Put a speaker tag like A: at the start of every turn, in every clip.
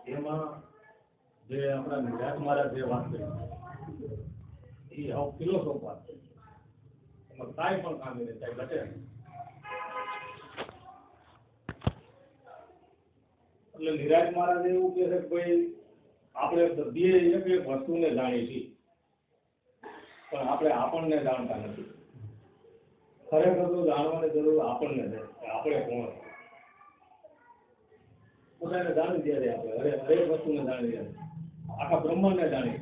A: એમાં જે આપણા નિરાજ મહારાજ જે વાત કરી એ આવ ફિલોસોફ વાત છે. એમાં કાંઈ પણ ખામી નહીં, કાંઈ ઘટે નહીં. એટલે નિરાજ મહારાજ એવું કહે છે કે ભાઈ આપણે બધી એક એક વસ્તુને જાણીએ છીએ પણ આપણે આપણને જાણતા નથી. ખરેખર તો જાણવાની જરૂર આપણને છે કે આપણે કોણ છે. પોતાને જાણી દે છે આપણે હરેક વસ્તુને જાણી દે છે, આખા બ્રહ્માંડને જાણીએ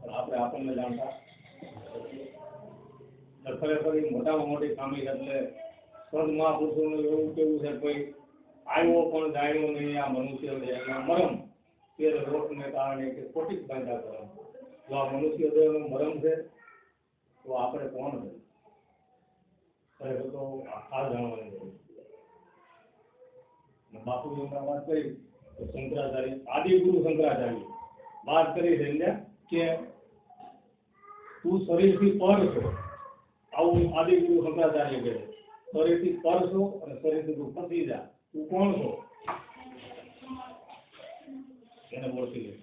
A: પણ આપણે આપણને જાણતા ખરેખર મોટામાં મોટી ખામી એટલે સંત મહાપુરુષોનું એવું કેવું છે ભાઈ આવ્યો પણ જાણ્યો નહીં આ મનુષ્ય છે એના મરમ તેર રોગને કારણે કે ખોટી બાંધા કરમ. જો આ મનુષ્ય દેહનો મરમ છે તો આપણે કોણ છે ખરેખર તો આ જાણવાની જરૂર છે. બાપુજી વાત કરી શંકરાચાર્ય આદિગુરુ શંકરાચાર્ય વાત કરી છે કે તું શરીરથી પર છો, આવું આદિગુરુ શંકરાચાર્ય કહે છે. શરીરથી પર છો અને શરીરથી તું ફસી જા, તું કોણ છો એને ઓળખી લે.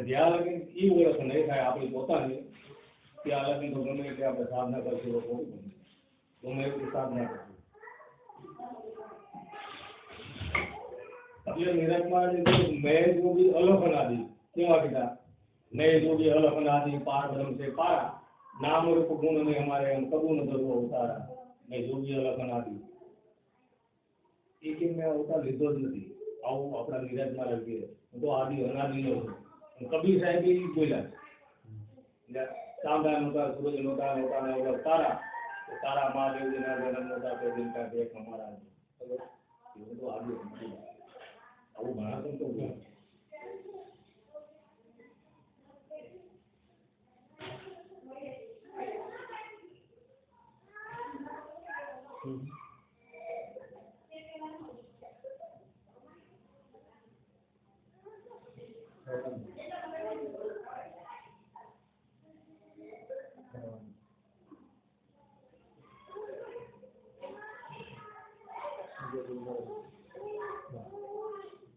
A: જ્યાં લગી એ ઓળખ નહીં થાય આપણી પોતાની ત્યાં લગી તો ગમે એટલે આપણે સાધના કરશું ગમે એટલી સાધના કરશું. એટલે નિરાજમાં મેં જો બી અલખ અનાદિ કેવા કીધા નહીં જો બી અલખ અનાદિ પાર બ્રહ્મ છે પારા નામ રૂપ ગુણ નહીં અમારે એમ કબૂલ ધરવો ઉતારા નહીં જો બી અલખ અનાદિ એ કે મેં અવતાર લીધો જ નથી. આવું આપણા નિરાજમાં લખીએ હું તો આદિ અનાદિ નો છું. કબીર સાહેબ એ બોલ્યા છે ચાંદા નહોતા સૂરજ નહોતા નહોતા ને તારા તારા મહાદેવજીના જન્મ નહોતા તે દિન કા દેખ અમારા એવું તો આદિ આવું ઘણા સંતો બોલ્યા.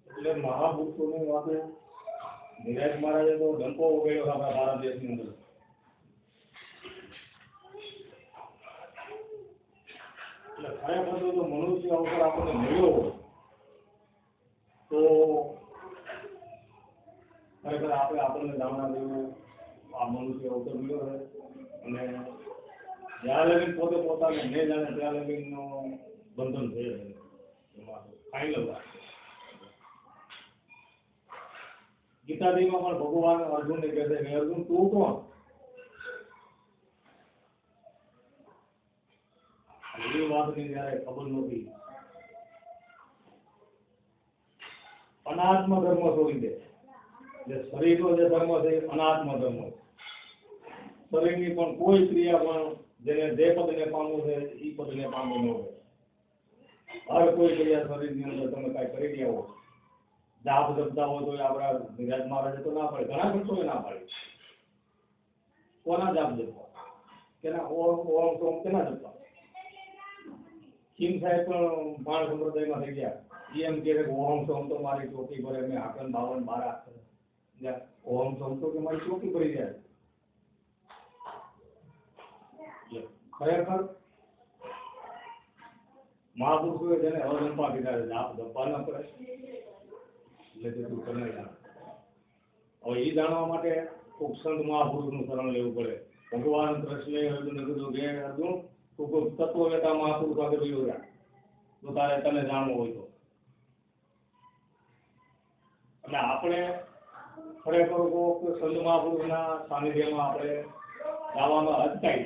A: એટલે મહાપુરુષોની વાતે નિરાજ મહારાજે તો ડંકો વગાડ્યો આપણા ભારત દેશની અંદર. એટલે ખરેખર જો મનુષ્ય અવસર આપણને મળ્યો હોય તો ખરેખર આપણે આપણને જાણવા જેવું આ મનુષ્ય અવસર મળ્યો છે. અને જ્યાં લગીન પોતે પોતાને નહીં જાણે ત્યાં લગીનનું બંધન થઈ જાય એમાં ફાઇનલ વાત. ગીતાજીમાં પણ ભગવાન અર્જુનને કહે છે કે અર્જુન તું કોણ? એ વાતની જયારે ખબર નહોતી અનાત્મ ધર્મ છોડી દે. જે શરીરનો જે ધર્મ છે એ અનાત્મ ધર્મ છે. શરીરની પણ કોઈ ક્રિયા પણ જેને જે પદને પામવું છે એ પદને પામવું ન હોય. હર કોઈ ક્રિયા શરીરની અંદર તમે કાંઈ કરી રહ્યા હો જાપ જપતા હોય તો આપણા નિરાજ મહારાજે તો ના પાડે, ઘણા સંતોએ ના પાડી. કોના જાપ જપવા કેના ઓમ સોમ કેના જપવા? ખીમ સાહેબ પણ બાળ સંપ્રદાયમાં થઈ ગયા. એમ કે ઓમ સોમ તો મારી ચોકી ભરે મેં હાકન બાવન બારા ઓમ સોમ તો કે મારી ચોકી ભરી જાય. ખરેખર મહાપુરુષોએ જેને અજંપા કીધા છે જાપ જપવા ન પડે એટલે તું તમે જાણ. હવે એ જાણવા માટે ખૂબ સંત મહાપુરુષનું શરણ લેવું પડે. ભગવાન કૃષ્ણએ અર્જુનને કીધું કે અર્જુન તું કોઈ તત્વવેતા મહાપુરુષ આગળ રહ્યો જા તો તારે તને જાણવું હોય તો. એટલે આપણે ખરેખર સંત મહાપુરુષના સાનિધ્યમાં આપણે જવામાં અટકાય.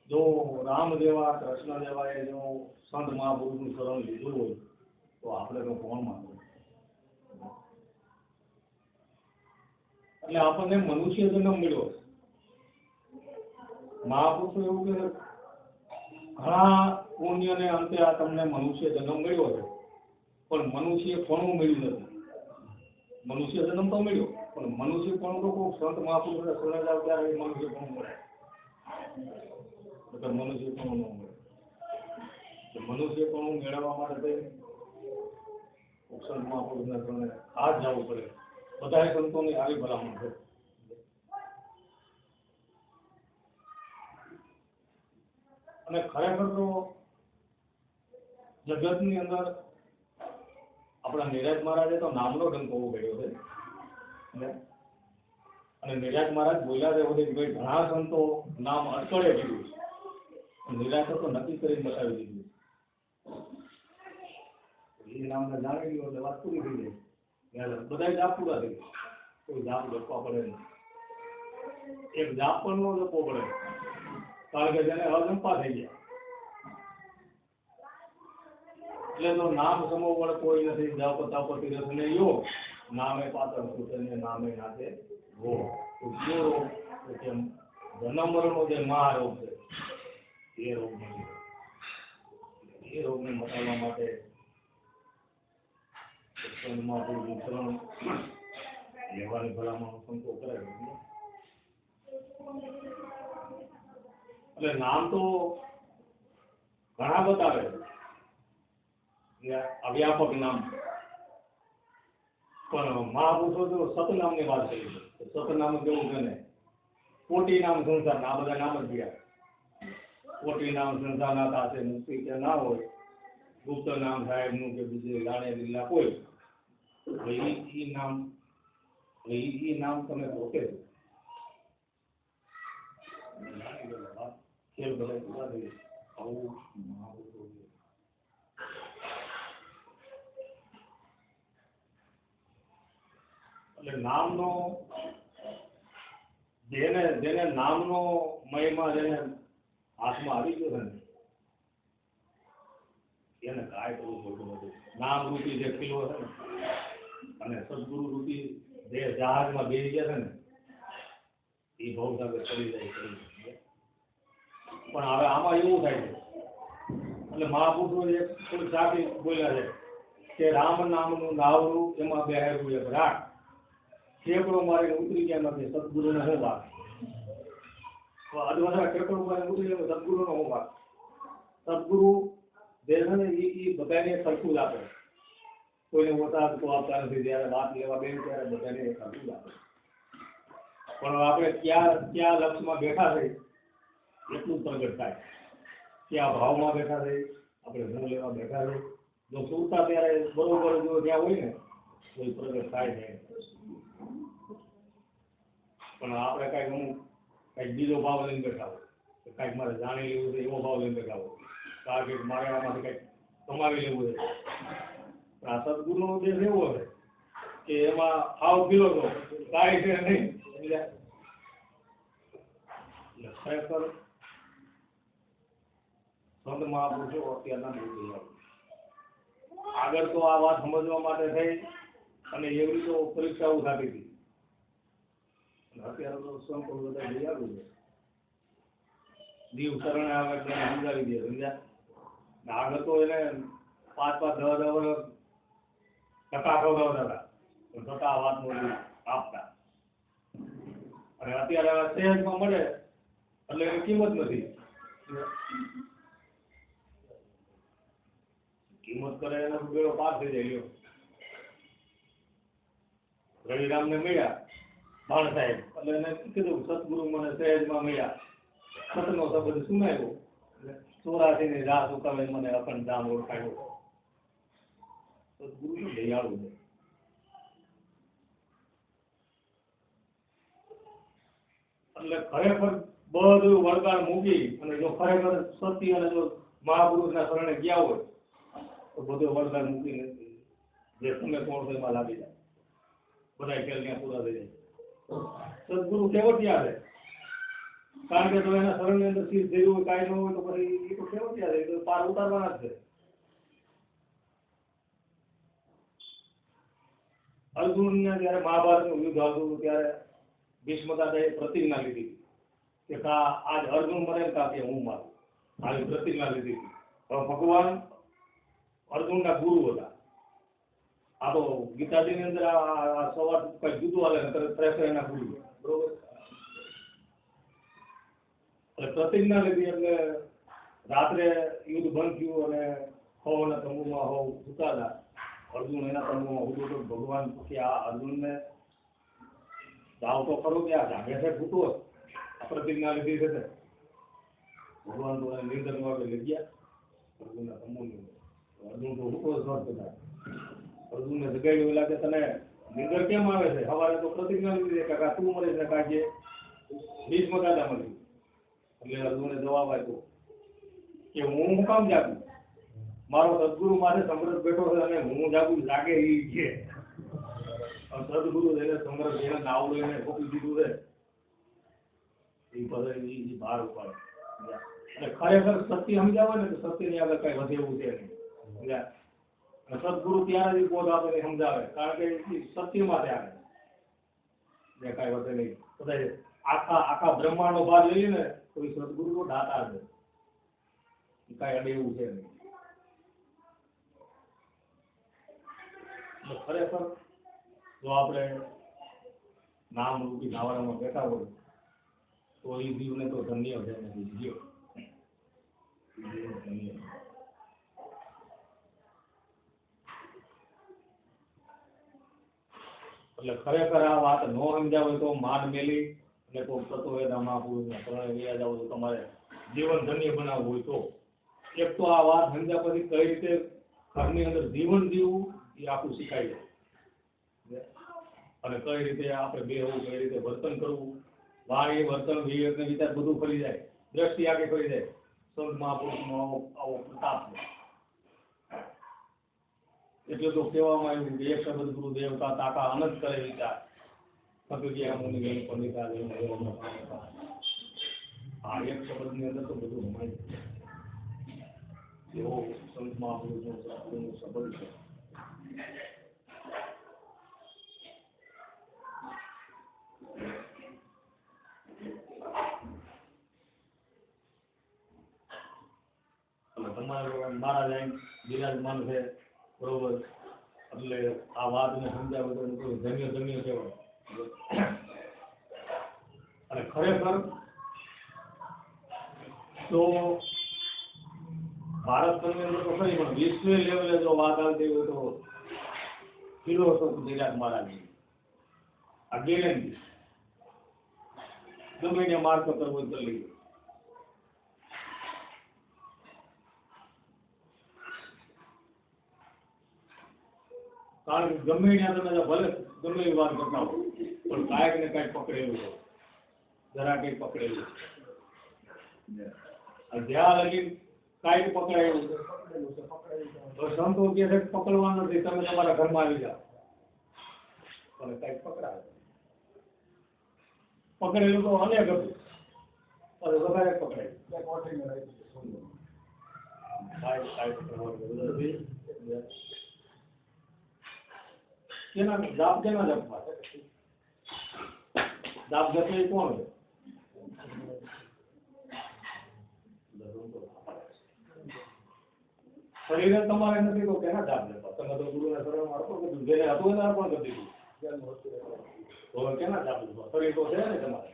A: જો રામ જેવા કૃષ્ણ જેવા એ જો સંત મહાપુરુષનું શરણ લીધું હોય તો આપણે તો કોણ માનવું? એટલે આપણને મનુષ્ય જન્મ મળ્યો. મહાપુરુષો એવું કે ઘણા પુણ્યને અંતે આ તમને મનુષ્ય જન્મ મળ્યો છે પણ મનુષ્ય પણ મળ્યું નથી. મનુષ્ય જન્મ તો મળ્યો પણ મનુષ્ય પણ તો કોઈ સંત મહાપુરુષને શરણે જાવ ત્યારે એ મનુષ્ય પણ મળે. મનુષ્ય પણ ન મળે. મનુષ્યપણું મેળવવા માટે થઈ સંત મહાપુરુષના શરણે ખાસ જવું પડે. બધા સંતોની આવી ભલામણ છે. અને ખરેખર તો જગતની અંદર આપણા નિરાજ મહારાજે તો નામનો ડંકો ઉગાડ્યો છે. અને નિરાજ મહારાજ બોલ્યા છે કે ભાઈ ઘણા સંતો નામ અટકળે કીધું, નિરાજ તો નક્કી કરીને બતાવી દીધું. એ નામને જાણી લ્યો એટલે વાત પૂરી થઈ જાય. બધા જાપ પૂરા થઈ ગયા. કોઈ જાપ લખવા પડે નહીં. એક જાપ પણ ન લખવો પડે, કારણ કે જેને અજંપા થઈ ગયા. એટલે તો નામ સમો વડે કોઈ નથી. જાપ તાપતિ રસને યો નામે પાત્ર સુતને નામે નાથે વો. તો કયો રોગ કે જન્મ મરણનો જે મહારોગ છે એ રોગ નથી. એ રોગને મટાડવા માટે લેવાની ભલામણ સંતો કરે. એટલે નામ તો ઘણા બતાવે, અવ્યાપક નામ, પણ મહાપુરુષો તો સતનામની વાત કરી છે. સતનામ કેવું છે ને, કોટી નામ સંસાર, આ બધા નામ જ ગયા. કોટી નામ સંસાર ના થશે મુક્તિ કે ના હોય, ગુપ્ત નામ સાહેબ નું કે બીજે જાણે દિલ્લા કોઈ ઈ નામ તમે પોતે ખેલ ભલે પૂરા થઈ આવું એટલે નામનો જેને નામનો મહિમા જેને હાથમાં આવી ગયો છે ને એને કાંઈ કરવું પડતું નથી. નામ રૂપી જે ખીલો છે ને અને સદગુરુ રૂપી જે જહાજમાં બેસી ગયા છે ને એ બહુ સાગર ચડી જાય. પણ હવે આમાં એવું થાય છે, એટલે મહાપુરુષો એક થોડી સાચી બોલ્યા છે કે રામ નામનું નાવરું એમાં બેહારું એક રાખ, ઠેકડો મારીને ઉતરી ગયા નથી સદગુરુનો હું વાત. અધવધા ઠેકડો મારીને ઉતરી ગયા સદગુરુનો હું વાત. સદગુરુ જે છે ને એ બધાને સરખું જ આપે, કોઈને મોટા તો આપતા નથી. જયારે વાત લેવા બેન ત્યારે બધાને સરખું જ આપે. પણ આપણે ક્યાં લક્ષમાં બેઠા છે એટલું પ્રગટ થાય. ક્યાં ભાવમાં બેઠા છે, આપણે હું લેવા બેઠા છે. જો સુરતા ત્યારે બરોબર જો ત્યાં હોય ને તો પ્રગટ થાય છે. પણ આપણે કાંઈક અમુક કાંઈક બીજો ભાવ લઈને બેઠા હોય, કાંઈક મારે જાણી લેવું છે એવો ભાવ લઈને બેઠા હોય, કારણ કે મારે આમાંથી કંઈક કમાવી લેવું છે. આ સદગુરુનો જે રહેવો છે કે એમાં આવ પીલો તો કાંઈ છે નહીં. એટલે ખરેખર સંત મહાપુરુષો અત્યારના બહુ તૈયાર. આગળ તો આ વાત સમજવા માટે થઈ અને એવી તો પરીક્ષાઓ થતી હતી. અત્યારે તો સંતો બધા તૈયાર છે. દીવ શરણે આવે એટલે સમજાવી દે, સમજ્યા. આગળ તો એને 5-5, 10-10 વર્ષ ટકા ખવડાવતા હતા, ટકા વાત મોટી આપતા. અને અત્યારે સહેજમાં મળે એટલે એની કિંમત નથી. કિંમત કરે એનો બેડો પાર થઈ જાય. રવિરામને મળ્યા બાણ સાહેબ એટલે એને કીધું સદગુરુ મને સહેજમાં મળ્યા, સતનો શબ્દ સુનાયો, 84 ની રાહ ઉકાવે મને અખંડ ધામ ઓળખાયો. સદગુરુ દયાળુ છે. એટલે ખરેખર બધું વળગાડ મૂકી અને જો ખરેખર સત્ય અને જો મહાપુરુષના શરણે ગયા હોય તો બધો વળગાડ મૂકીને જે તમે કોણ છો એમાં લાગી જાય. બધા ખેલ ત્યાં પૂરા થઈ જાય. સદગુરુ કેવટિયા છે, કારણ કે જો એના શરણની અંદર શીશ થયું હોય, કાંઈ ન હોય તો પછી એ તો કેવટિયા છે, તો પાર ઉતારવાના જ છે. અર્જુનને જયારે મહાભારતનું યુદ્ધ આવતું ત્યારે ભીષ્મ દાદાએ પ્રતિજ્ઞા લીધી કે આજ અર્જુન મરે કા કે હું મારું, આવી પ્રતિજ્ઞા લીધી હતી. ભગવાન અર્જુનના ગુરુ હતા. આ તો ગીતાજીની અંદર આ સવાર કઈ જુદું આવે ને ત્રેસઠ એના ગુરુ, બરોબર. એટલે પ્રતિજ્ઞા લીધી એટલે રાત્રે યુદ્ધ બંધ થયું અને હવના તંબુમાં હવ સુતા હતા. અર્જુન એના તંબુમાં ઉડ્યો તો ભગવાન કે આ અર્જુનને જાવ તો ખરો કે આ જાગે છે ફૂટો પ્રતિજ્ઞા લીધી છે તે. ભગવાન તો એને નિર્દનમાં લઈ ગયા અર્જુનના તંબુની. અર્જુન તો ફૂટો જ હતા. અર્જુનને જગાડ્યો લાગે તને નિંદર કેમ આવે છે? સવારે તો પ્રતિજ્ઞા લીધી છે કાકા તું મળે છે કાજે 20 દાદા મળ્યું. એટલે અર્જુને જવાબ આપ્યો કે હું કામ જાગું? મારો સદગુરુ માથે સમરથ બેઠો છે અને હું જાગું જાગે એ છે. સદગુરુ એને સમરથ એને નાવડે એને ખોપી દીધું છે એ પછી બહાર ઉપાડે. અને ખરેખર સત્ય સમજાવે ને તો સત્યની આગળ કઈ વધે એવું છે નહીં. સદગુરુ ત્યારે જ બોધ આપે સમજાવે કારણ કે સત્યમાં આવે જે કઈ વધે નહીં. બધા આખા બ્રહ્માંડનો ભાગ લઈએ ને તો એ સદગુરુ તો દાતા છે. કઈ અડે એવું છે નહીં. ખરેખર જો આપણે નામ રૂપી નાવાડામાં બેઠા હોય તો એ જીવને તો ધન્ય છે નથી જીવ ધન્ય. એટલે ખરેખર આ વાત ન સમજાવે તો માંડ મેલી અને કોઈ તત્વવેદા મહાપુરુષના શરણે વયા જાવ તો તમારે જીવન ધન્ય બનાવવું હોય તો એક તો આ વાત સમજ્યા પછી કઈ રીતે ઘરની અંદર જીવન જીવવું એ આખું શીખાઈ જાય. અને કઈ રીતે આપણે બેહવું, કઈ રીતે વર્તન કરવું, વાણી વર્તન વિવેક ને વિચાર બધું ફરી જાય, દ્રષ્ટિ આગે ફરી જાય. સંત મહાપુરુષનો આવો પ્રતાપ છે. એટલે તો કહેવામાં આવ્યું કે એક શબ્દ ગુરુ દેવતા તાકા અનંત કરે વિચાર આ એક શબ્દ ની અંદર તો બધું સમાય એવો સંત મહાપુરુષનો શબ્દ છે. તમારો મારા લાઈન બિરાજમાન છે બરોબર. એટલે આ વાતને સમજાવે તો ધન્ય ધન્ય કહેવાય. અને ખરેખર તો ભારતની અંદર તો ખરી પણ વિશ્વ લેવલે જો વાત આવતી હોય તો ફિલોસોફ બિરાજ મહારાજની આ ગેરંટી ગમે એને માર્ક કરવો કરી લઈએ. કારણ કે ગમે ત્યાં તમે ભલે ગમે એવી વાત કરતા હો પણ કાંઈક ને કાંઈક પકડેલું હોય, જરા કંઈક પકડેલું. જ્યાં લગી કાંઈક પકડાયેલું છે તો સંતો કહે છે પકડવા નથી, તમે તમારા ઘરમાં આવી જાઓ અને કાંઈક પકડાવે. પકડેલું તો અનેક હતું પણ વધારે પકડાય. કેના જાપ કેના જપવા જાપ જપે કોણ છે? શરીર તમારે નથી તો કેના જાપ જપવા? તમે તો ગુરુના શરણમાં અર્પણ કર્યું, જેને હતું એને અર્પણ કરી દીધું તો કેના જાપ જપવા? શરીર તો છે ને તમારે.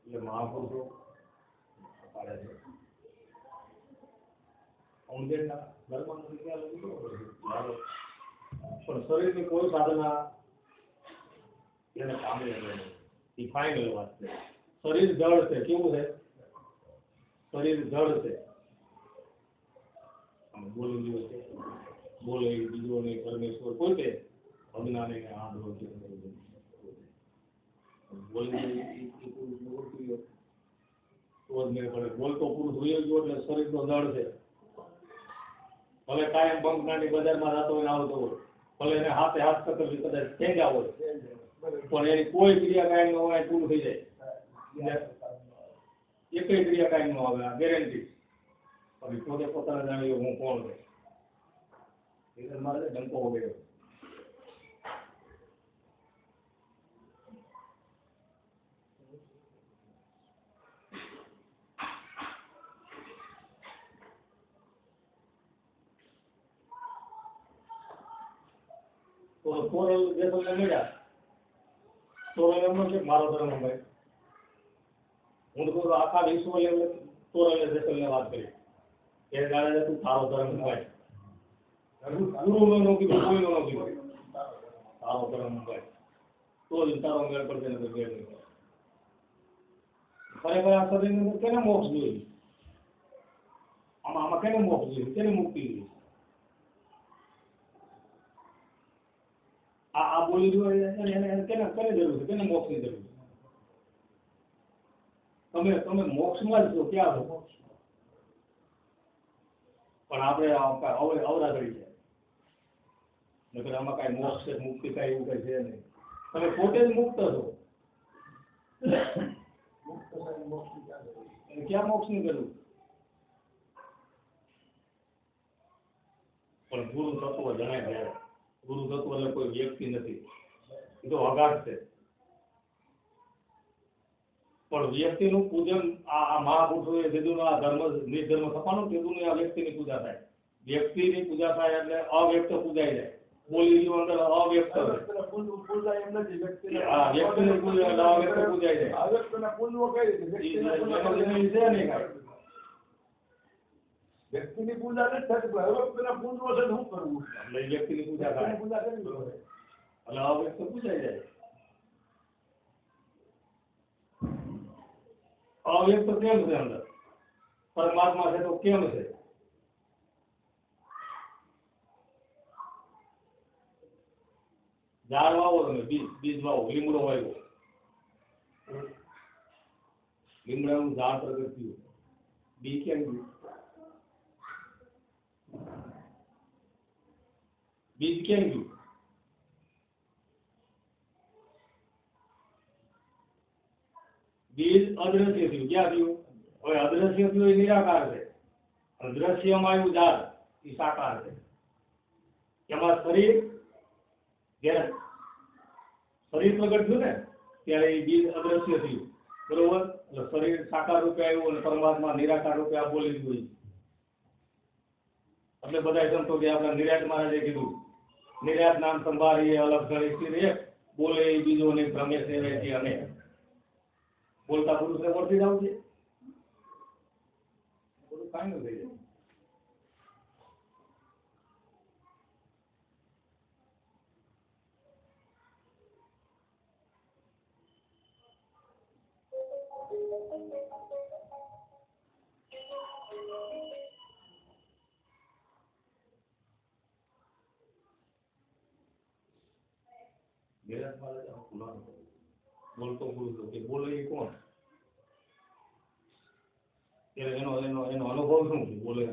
A: એટલે મહાપુરુષો પાડે છે પણ શરીરની કોઈ સાધના એને કામે એ ફાઇનલ વાત છે. શરીર જળ છે. કેવું છે? શરીર જળ છે. બોલી ગયો છે બોલે બીજો નહીં પરમેશ્વર પોતે અજ્ઞાને આંધળો છે. બોલતો પુરુષ હોય ગયો એટલે શરીર તો જળ છે. ભલે કાયમ બંક નાની બજારમાં જતો હોય આવતો હોય, ભલે એને હાથે હાથ કતરવી કદાચ ખેંચ્યા હોય પણ એની કોઈ ક્રિયા કાયમ ન હોય પૂરું થઈ જાય. એક ક્રિયા કાયમ ન આવે આ ગેરંટી. પછી પોતે પોતાને જાણ્યું હું કોણ છે એટલે મારે ડંકો વગેરે. કોરલ જેસલને મળ્યા તોરણ એમ નથી મારો ધર્મ ભાઈ, હું તો કહું આખા વિશ્વ લેવલે તોરણ જેસલને વાત કરી એ જાણે તું તારો ધર્મ ભાઈ, ગુરુનો નો કીધું, કોઈનો નો કીધું, તારો ધર્મ ભાઈ, તો જ તારો મેળ પડશે ને તો મેળ નહીં પડે. ખરેખર આ શરીરની અંદર કેને મોક્ષ જોઈએ? આમાં કેને મોક્ષ જોઈએ? કેને મુક્તિ જોઈએ? આ બોલી રહ્યો એને કેને જરૂર છે? કેને મોક્ષની જરૂર છે? તમે મોક્ષમાં જ છો, ક્યાં છો? પણ આપણે અવરા કરી છે, નકર આમાં કાંઈ મોક્ષ છે મુક્તિ કાંઈ એવું કઈ છે નહીં. તમે પોતે જ મુક્ત છો, ક્યાં મોક્ષની જરૂર? પણ ગુરુ તત્વ જણાય ત્યારે, ગુરુ તત્વ એટલે કોઈ વ્યક્તિ નથી, એ તો અગાધ છે. પણ વ્યક્તિનું પૂજન આ મહાપુરુષોએ કીધું, આ ધર્મ નિર્ધર્મ થવાનું કીધું, આ વ્યક્તિની પૂજા થાય. વ્યક્તિની પૂજા થાય એટલે અવ્યક્ત પૂજાઈ જાય. બોલી રહ્યું અંદર અવ્યક્ત પૂજાય એમ નથી, વ્યક્તિની પૂજા એટલે અવ્યક્ત પૂજાઈ જાય. અવ્યક્તના પૂજવો કઈ રીતે? વ્યક્તિની પૂજા નથી થતી, અવ્યક્તના પૂજવો છે શું કરવું? એટલે વ્યક્તિની પૂજા થાય, પૂજા કરવી એટલે અવ્યક્ત પૂજાઈ જાય. અવ્યક્ત કેમ છે અંદર? પરમાત્મા છે તો કેમ છે? ઝાડ વાવો તમે, બીજ વાવો, લીમડો વાવ્યો, લીમડાનું ઝાડ પ્રગટ થયું, બી કેમ ગયું? બીજ કેમ ગયું? બીજ અદ્રશ્ય થયું, ક્યાં થયું? હવે અદ્રશ્ય થયું એ નિરાકાર છે, અદ્રશ્યમાં આવ્યું ઝાડ એ સાકાર છે. એમાં શરીર જ્યારે શરીર પ્રગટ થયું ને ત્યારે એ બીજ અદ્રશ્ય થયું, બરોબર? એટલે શરીર સાકાર રૂપે આવ્યું અને પરમાત્મા નિરાકાર રૂપે આ બોલી દીધું. એટલે બધા સંતો કે આપણા નિરાત મહારાજે કીધું, નિરાત નામ સંભાળીએ અલગ ગણી એક, બોલે એ બીજો ને ભ્રમે સેવે છે અને બોલતા પુરુષને ઓળખી જાવ છે, બધું કાંઈ ન થઈ જાય. નિરાત મહારાજ બોલતો પુરુષ કે બોલે એ કોણ? એનો અનુભવ શું છે? બોલે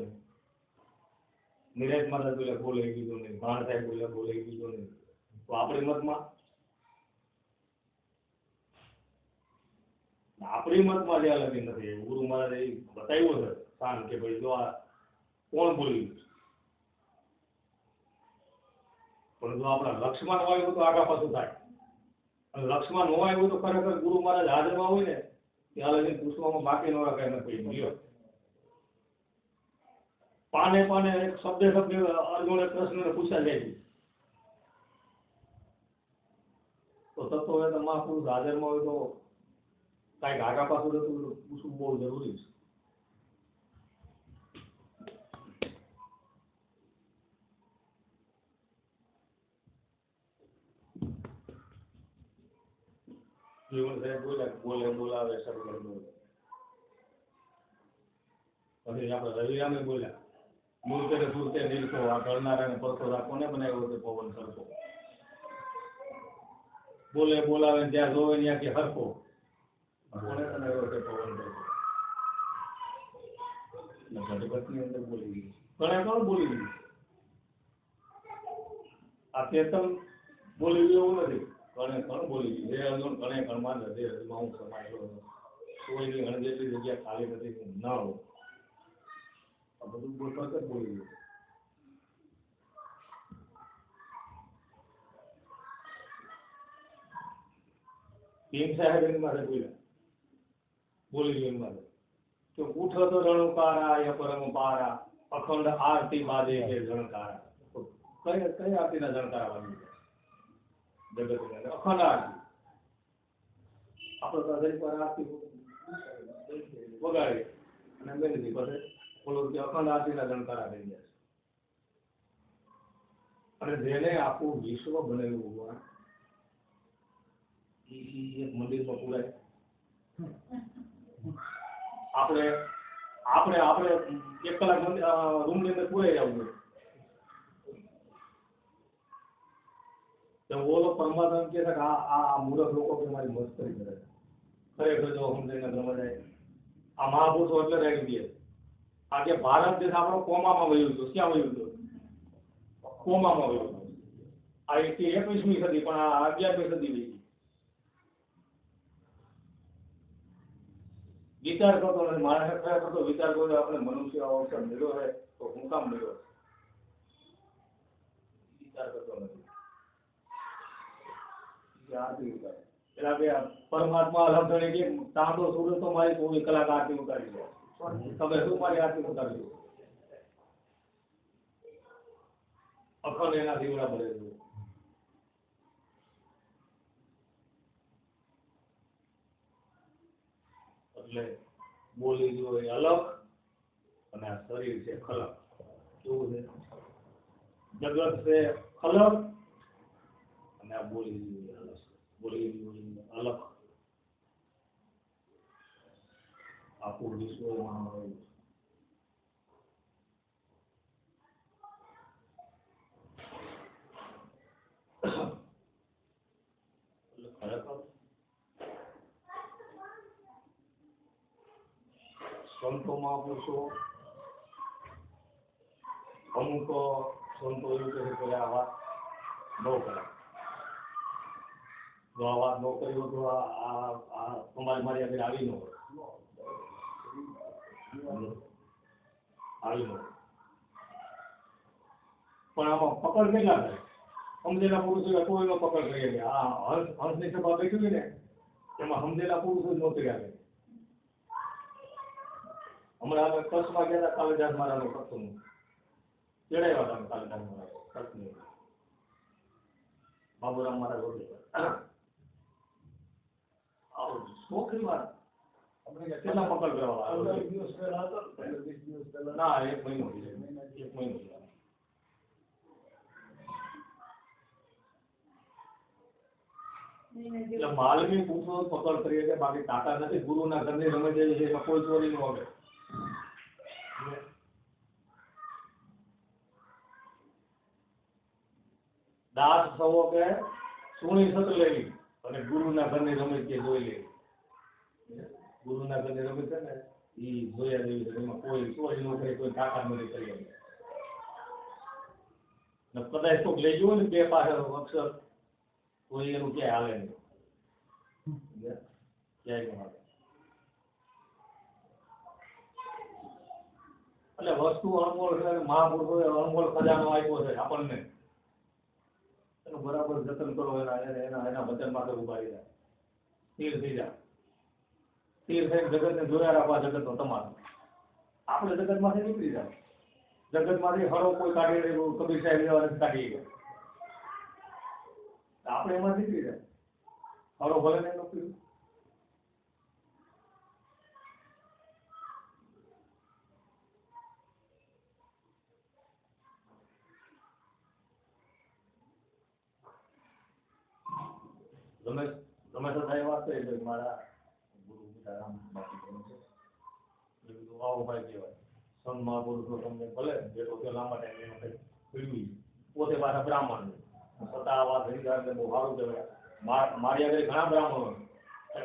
A: નિરાત મહારાજ બોલે કીધું નહીં, ભાણ સાહેબ બોલે કીધું નહીં, તો આપણી મતમાં જે અલગ નથી. ગુરુ મહારાજે બતાવ્યું છે શાન કે ભાઈ જો આ કોણ બોલ્યું, પણ જો આપણા લક્ષ્મણ હોય તો આગા પાછું થાય, અને લક્ષ્મણ ન હોય તો ખરેખર ગુરુ મહારાજ હાજરમાં હોય ને ત્યારે પૂછવામાં બાકી ન રાખે નથી. પાને પાને એક શબ્દે અર્જુને કૃષ્ણને પૂછ્યા જાય છે, તો તત્વવેતા મહાપુરુષ હાજરમાં હોય તો કાંઈક આગા પાછું પૂછવું બહુ જરૂરી છે. જીવન સાહેબ બોલાવે શરૂ કરી દો. પછી આપણે રવિરામે બોલ્યા, મૂર્તે ને સુરતે નીરસો, આ કરનારાને પરસો કોને બનાવ્યો છે પવન સરખો? બોલાવે જ્યાં જોવે ત્યાંથી હરખો, કોને બનાવ્યો છે પવન સરખો? જગતની અંદર બોલી ગયું, ઘણા કોણ બોલી ગયું? આ ચેતન બોલી ગયું એવું નથી, ઘણે ઘણ બોલી ગયું. જે અર્જુન ઘણે ઘણમાં હૃદય હૃદયમાં હું સમાયેલો હતો, કોઈની ઘણ જેટલી જગ્યા ખાલી નથી હું ન હોઉં. આ બધું બોલતા જ બોલી ગયું. ભીમ સાહેબ એની માથે બોલી ગયું માથે કે ઉઠો તો રણુકારા ય પરમ પારા, અખંડ આરતી બાજે છે જણકારા. કઈ આરતીના જણકારા વાળી જગત અખંડ આરતી. આપણે તો દરેક વાર આરતી વગાડી અને મેળવી પછી બોલો કે અખંડ આરતીના જણકારા થઈ ગયા છે. અને જેને આખું વિશ્વ બનેલું ભગવાન એક મંદિરમાં પૂરાય. આપણે આપણે આપણે 1 કલાક રૂમ ની અંદર પૂરાઈ જવું તો ઓલો પરમાત્મા કહે છે કે આ મૂર્ખ લોકો કે મારી મસ્કરી કરે છે. ખરેખર જો સમજીને ગમે જાય આ મહાપુરુષો એટલે રહી ગયા. આ કે ભારત દેશ આપણો કોમામાં વયું હતું. ક્યાં વયું હતું? કોમામાં વયું હતું. આ 21મી સદી પણ આ 11મી સદી વહી ગઈ. વિચાર કરતો નથી. માણસ ખરેખર તો વિચાર કર્યો આપણે મનુષ્ય અવસર મળ્યો છે તો હું કામ મળ્યો વિચાર કરતો નથી. પેલા બે પરમાત્મા અલગ કે તાંડો સૂર્ય તો મારી 24 કલાક આરતી ઉતારી છે. તમે શું મારી આરતી ઉતારી? અખંડ એના દીવડા ભરે છે. એટલે બોલી જોઈએ અલગ અને આ શરીર છે ખલક. કેવું છે? જગત છે ખલક અને આ બોલી જોઈએ અલગ. બોલી જોઈએ અલગ. આખું વિશ્વમાં રહ્યું એટલે ખરેખર સંતો મહાપુરુષો અમુક સંતો એવું કહે કે આ વાત ન કરે. જો આ વાત ન કરી હોય તો આ સમાજ મારી આગળ આવી ન હોય. આવી ન હોય. પણ આમાં પકડ કેટલા થાય? સમજેલા પુરુષો કોઈનો પકડ કરીએ કે આ હંસની સભા બેઠી હોય ને એમાં સમજેલા પુરુષો જ નહોતી આવે. હમણાં આપણે કચ્છમાં ગયા હતા કાલિદાસ મહારાજનું સત્સંગ ચડાવ્યા હતા. કાલિદાસ મહારાજ કચ્છની બાબુરામ મહારાજ હોતે શોખની વાત કેટલા પકડ કરવા ના 1 મહિનો 1 મહિનો. એટલે માલવી પૂછો પકડ કરીએ કે બાકી તાકાત નથી. ગુરુના ઘરની રમે જેવી છે એમાં કોઈ ચોરી ન આવે. દાસ સવો કે સુણી સત લેવી અને ગુરુના ઘરની રમે કે જોઈ લેવી. ગુરુના ઘરની રમે છે ને એ જોયા જેવી છે. એમાં કોઈ ચોરી ન કરે, કોઈ તાકાત નથી કરી. કદાચ તો લઈ ગયો ને બે પાછળ અક્ષર કોઈ એનું ક્યાંય હાલે નહીં. ક્યાંય ન હાલે. એટલે વસ્તુ અણમોલ છે. મહાપુરુષોએ અણમોલ ખજાનો આપ્યો છે આપણને. એનું બરાબર જતન કરો. એના વચન માટે ઉભા રહ્યા. સ્થિર થઈ જાય. સ્થિર થઈને જગતને જોયા રાખવા. જગતનો તમારો આપણે જગતમાંથી નીકળી જાય. જગતમાંથી હરો કોઈ કાઢી રહ્યું કબીર સાહેબ એવા નથી કાઢી ગયા. આપણે એમાં નીકળી જાય. હરો ભલે ને નોકરી રમેશ વાત કરી મારા ગુરુ સીતારામ બાપુ છે. આવો ભાઈ કહેવાય. સંત મહાપુરુષો તમને ભલે જેટલો કે લાંબા ટાઈમ એમાં કંઈક પીડ્યું પોતે પાછા બ્રાહ્મણ છતાં આ વાત હરિદાસને બહુ સારું કહેવાય. મારી આગળ ઘણા બ્રાહ્મણો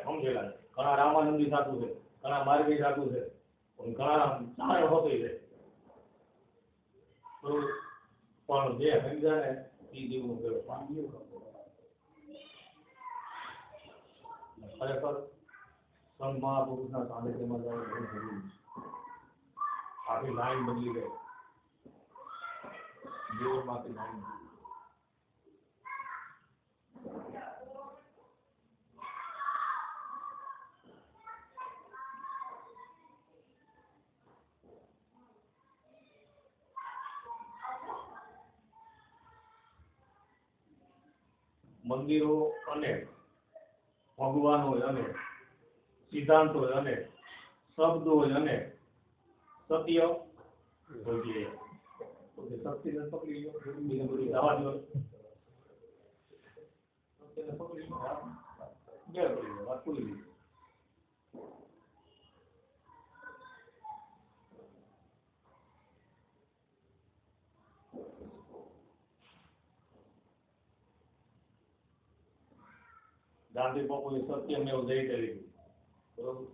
A: સમજેલા છે. ઘણા રામાનંદી સાધુ છે, ઘણા માર્ગી સાધુ છે, ઘણા સારા હોતી છે. પણ જે સમજા ને એ જીવનું કહેવાય. ખરેખર સંત મહાપુરુષના સાનિધ્યમાં જવું બહુ જરૂરી છે. આખી લાઈન બદલી ગઈ. જીવનમાંથી લાઈન બદલી. મંદિરો અનેક ભગવાન હોય અને સિદ્ધાંત હોય અને શબ્દ હોય અને સત્ય જોઈએ. સત્યને પકડી લો, બીજું બધું જવા દો. સત્યને પકડી લો, બે પકડી લો, વાત પૂરી. ગાંધી બાપુએ સત્યમેવ જયતે લીધું, બરોબર.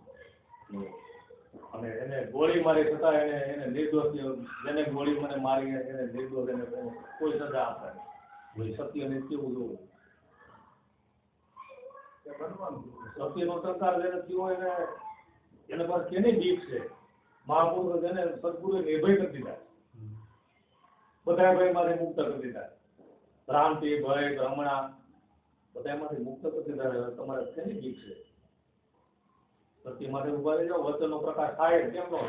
A: અને એને ગોળી મારી છતાં એને નિર્દોષ, જેને ગોળી મને મારી એને નિર્દોષ, એને કોઈ સજા આપે નહીં. સત્યને કેવું જોવું, સત્યનો સંસ્કાર જેને થયો એને પર કેની બીક છે. મહાપુરુષો જેને સદગુરુએ નિર્ભય કરી દીધા, બધા ભયમાંથી મુક્ત કરી દીધા, ભ્રાંતિ, ભય, ભ્રમણા બધામાંથી મુક્ત કરી દીધા. તમારે કેની બીક છે? સત્ય માટે ઉભા રહી જાઓ, વચનનો પ્રકાશ થાય કેમ નો?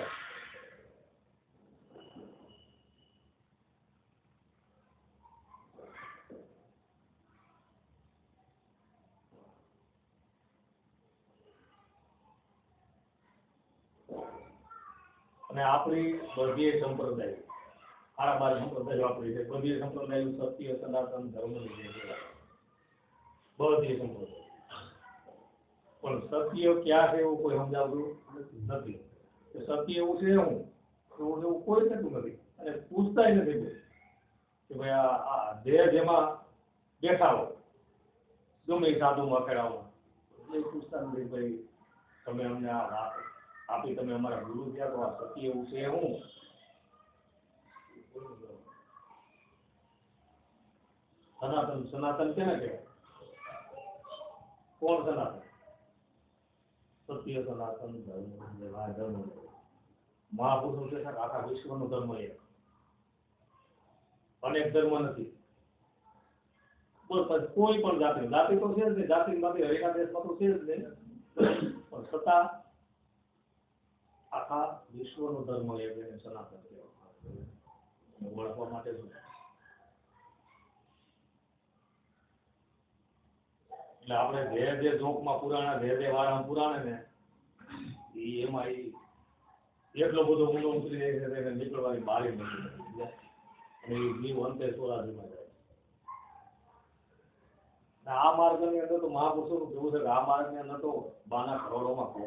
A: અને આપણી બધી સંપ્રદાય, સારા બાર સંપ્રદાયો આપણી છે, બધી સંપ્રદાયો સત્ય સનાતન ધર્મની છે, બધી સંપ્રદાય. પણ સત્ય ક્યાં છે એવું કોઈ સમજાવતું નથી. સત્ય એવું છે એવું કોઈ થતું નથી, અને પૂછતાય નથી કે ભાઈ આ દેહ જેમાં બેઠા હોય ગમે સાધુમાં ખેડાવમાં, એ પૂછતા નથી ભાઈ તમે અમને આ રાત આપી, તમે અમારા ગુરુ થયા, તો આ સત્ય એવું છે હું? સનાતન, સનાતન કેને કહેવાય? કોણ સનાતન? સત્ય સનાતન ધર્મ. મહાપુરુષો છે આખા વિશ્વનો ધર્મ એક, અનેક ધર્મ નથી. કોઈ પણ જાતિ તો છે જ નહીં, જાતિ હરિના દેશમાં તો છે જ નહીં, પણ છતાં આખા વિશ્વનો ધર્મ એક એને સનાતન કહેવામાં ઓળખવા માટે શું? એટલે આપણે જે જોકમાં પુરાણા, જે વાળા પુરાણે ને એમાં એટલો બધો ઊંડો ઉતરી જાય છે કે નીકળવાની બારી નથી, અને એ જીવ અંતે સોરાજીમાં જાય. આ માર્ગની અંદર તો મહાપુરુષોનું કેવું છે કે આ માર્ગની અંદર તો બાના કરોડોમાં કહો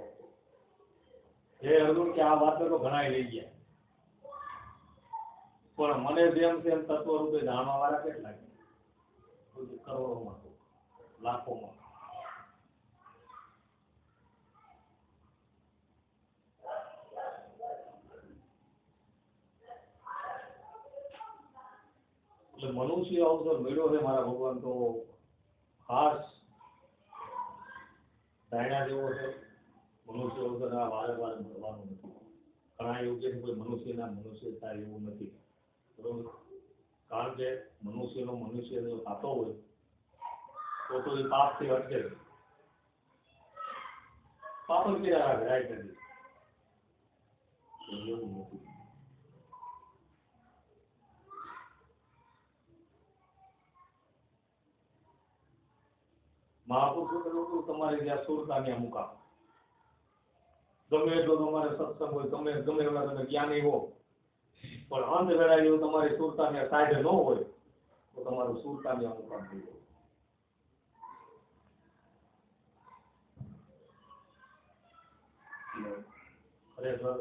A: હે અર્જુન કે આ વાતને તો ઘણા લઈ ગયા, પણ મને જેમ તેમ તત્વ રૂપે જાણવા વાળા કેટલા? કરોડોમાં, લાખોમાં. એટલે મનુષ્ય અવસર મળ્યો છે મારા ભગવાન તો ખાસ ડાયણા જેવો છે. મનુષ્ય અવસર આ વારે વારે મળવાનું નથી. ઘણા એવું છે કે કોઈ મનુષ્ય થાય એવું નથી, બરોબર. કારણ કે મનુષ્ય જો થતો હોય તો એ પાપથી અટકે, પાપ જ કર્યા રાખે, રાય કરી એવું નથી. મહાપુરુષો તમારી જ્યાં સુરતાની મુકામ, ગમે એટલો તમારે સત્સંગ હોય, ગમે એટલા તમે જ્ઞાની હો, પણ અંત વેળા એવું તમારી સુરતાની સાધે ન હોય તો તમારું સુરતાની મુકામ થઈ જાય. ખરેખર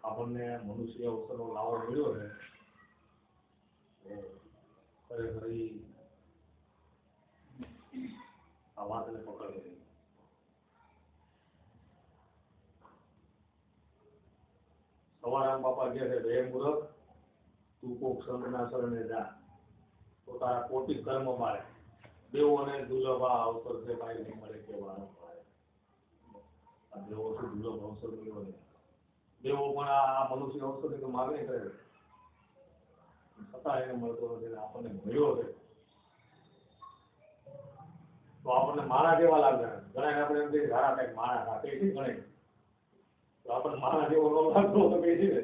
A: આપણને મનુષ્ય અવસરનો લાવો મળ્યો છે, ખરેખર આ વાતને પકડે. સવારામ બાપા કહે છે હે મૂર્ખ, તું કોક સંતના શરણે જા તો તારા કોટી કર્મ મારે, દેવોને દુર્લભ આ અવસર છે કાંઈ નહીં મળે કેવા આ દેવો શું દુર્લભ અવસર મળ્યો ને? દેવો પણ આ મનુષ્ય અવસરની તો માગણી કરે, છતાં એને મળતો નથી. આપણને મળ્યો છે તો આપણને માણા જેવા લાગે. ઘણા આપણે એમ કહીએ સારા કંઈક માણા સાથે છે, ગણે તો આપણને માણા જેવો ન લાગતો તો કઈ છે ને.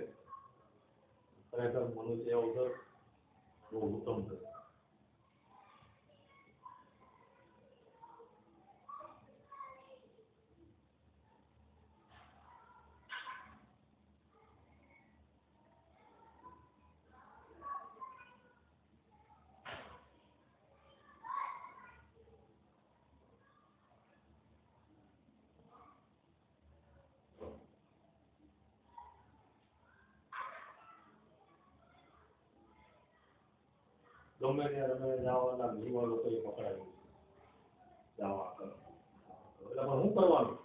A: ખરેખર મનુષ્ય અવસર બહુ ઉત્તમ છે. ગમે ત્યારે અમે જવાના જીવા લોકો એ પકડાવી જવા કરો એટલે પણ શું કરવાનું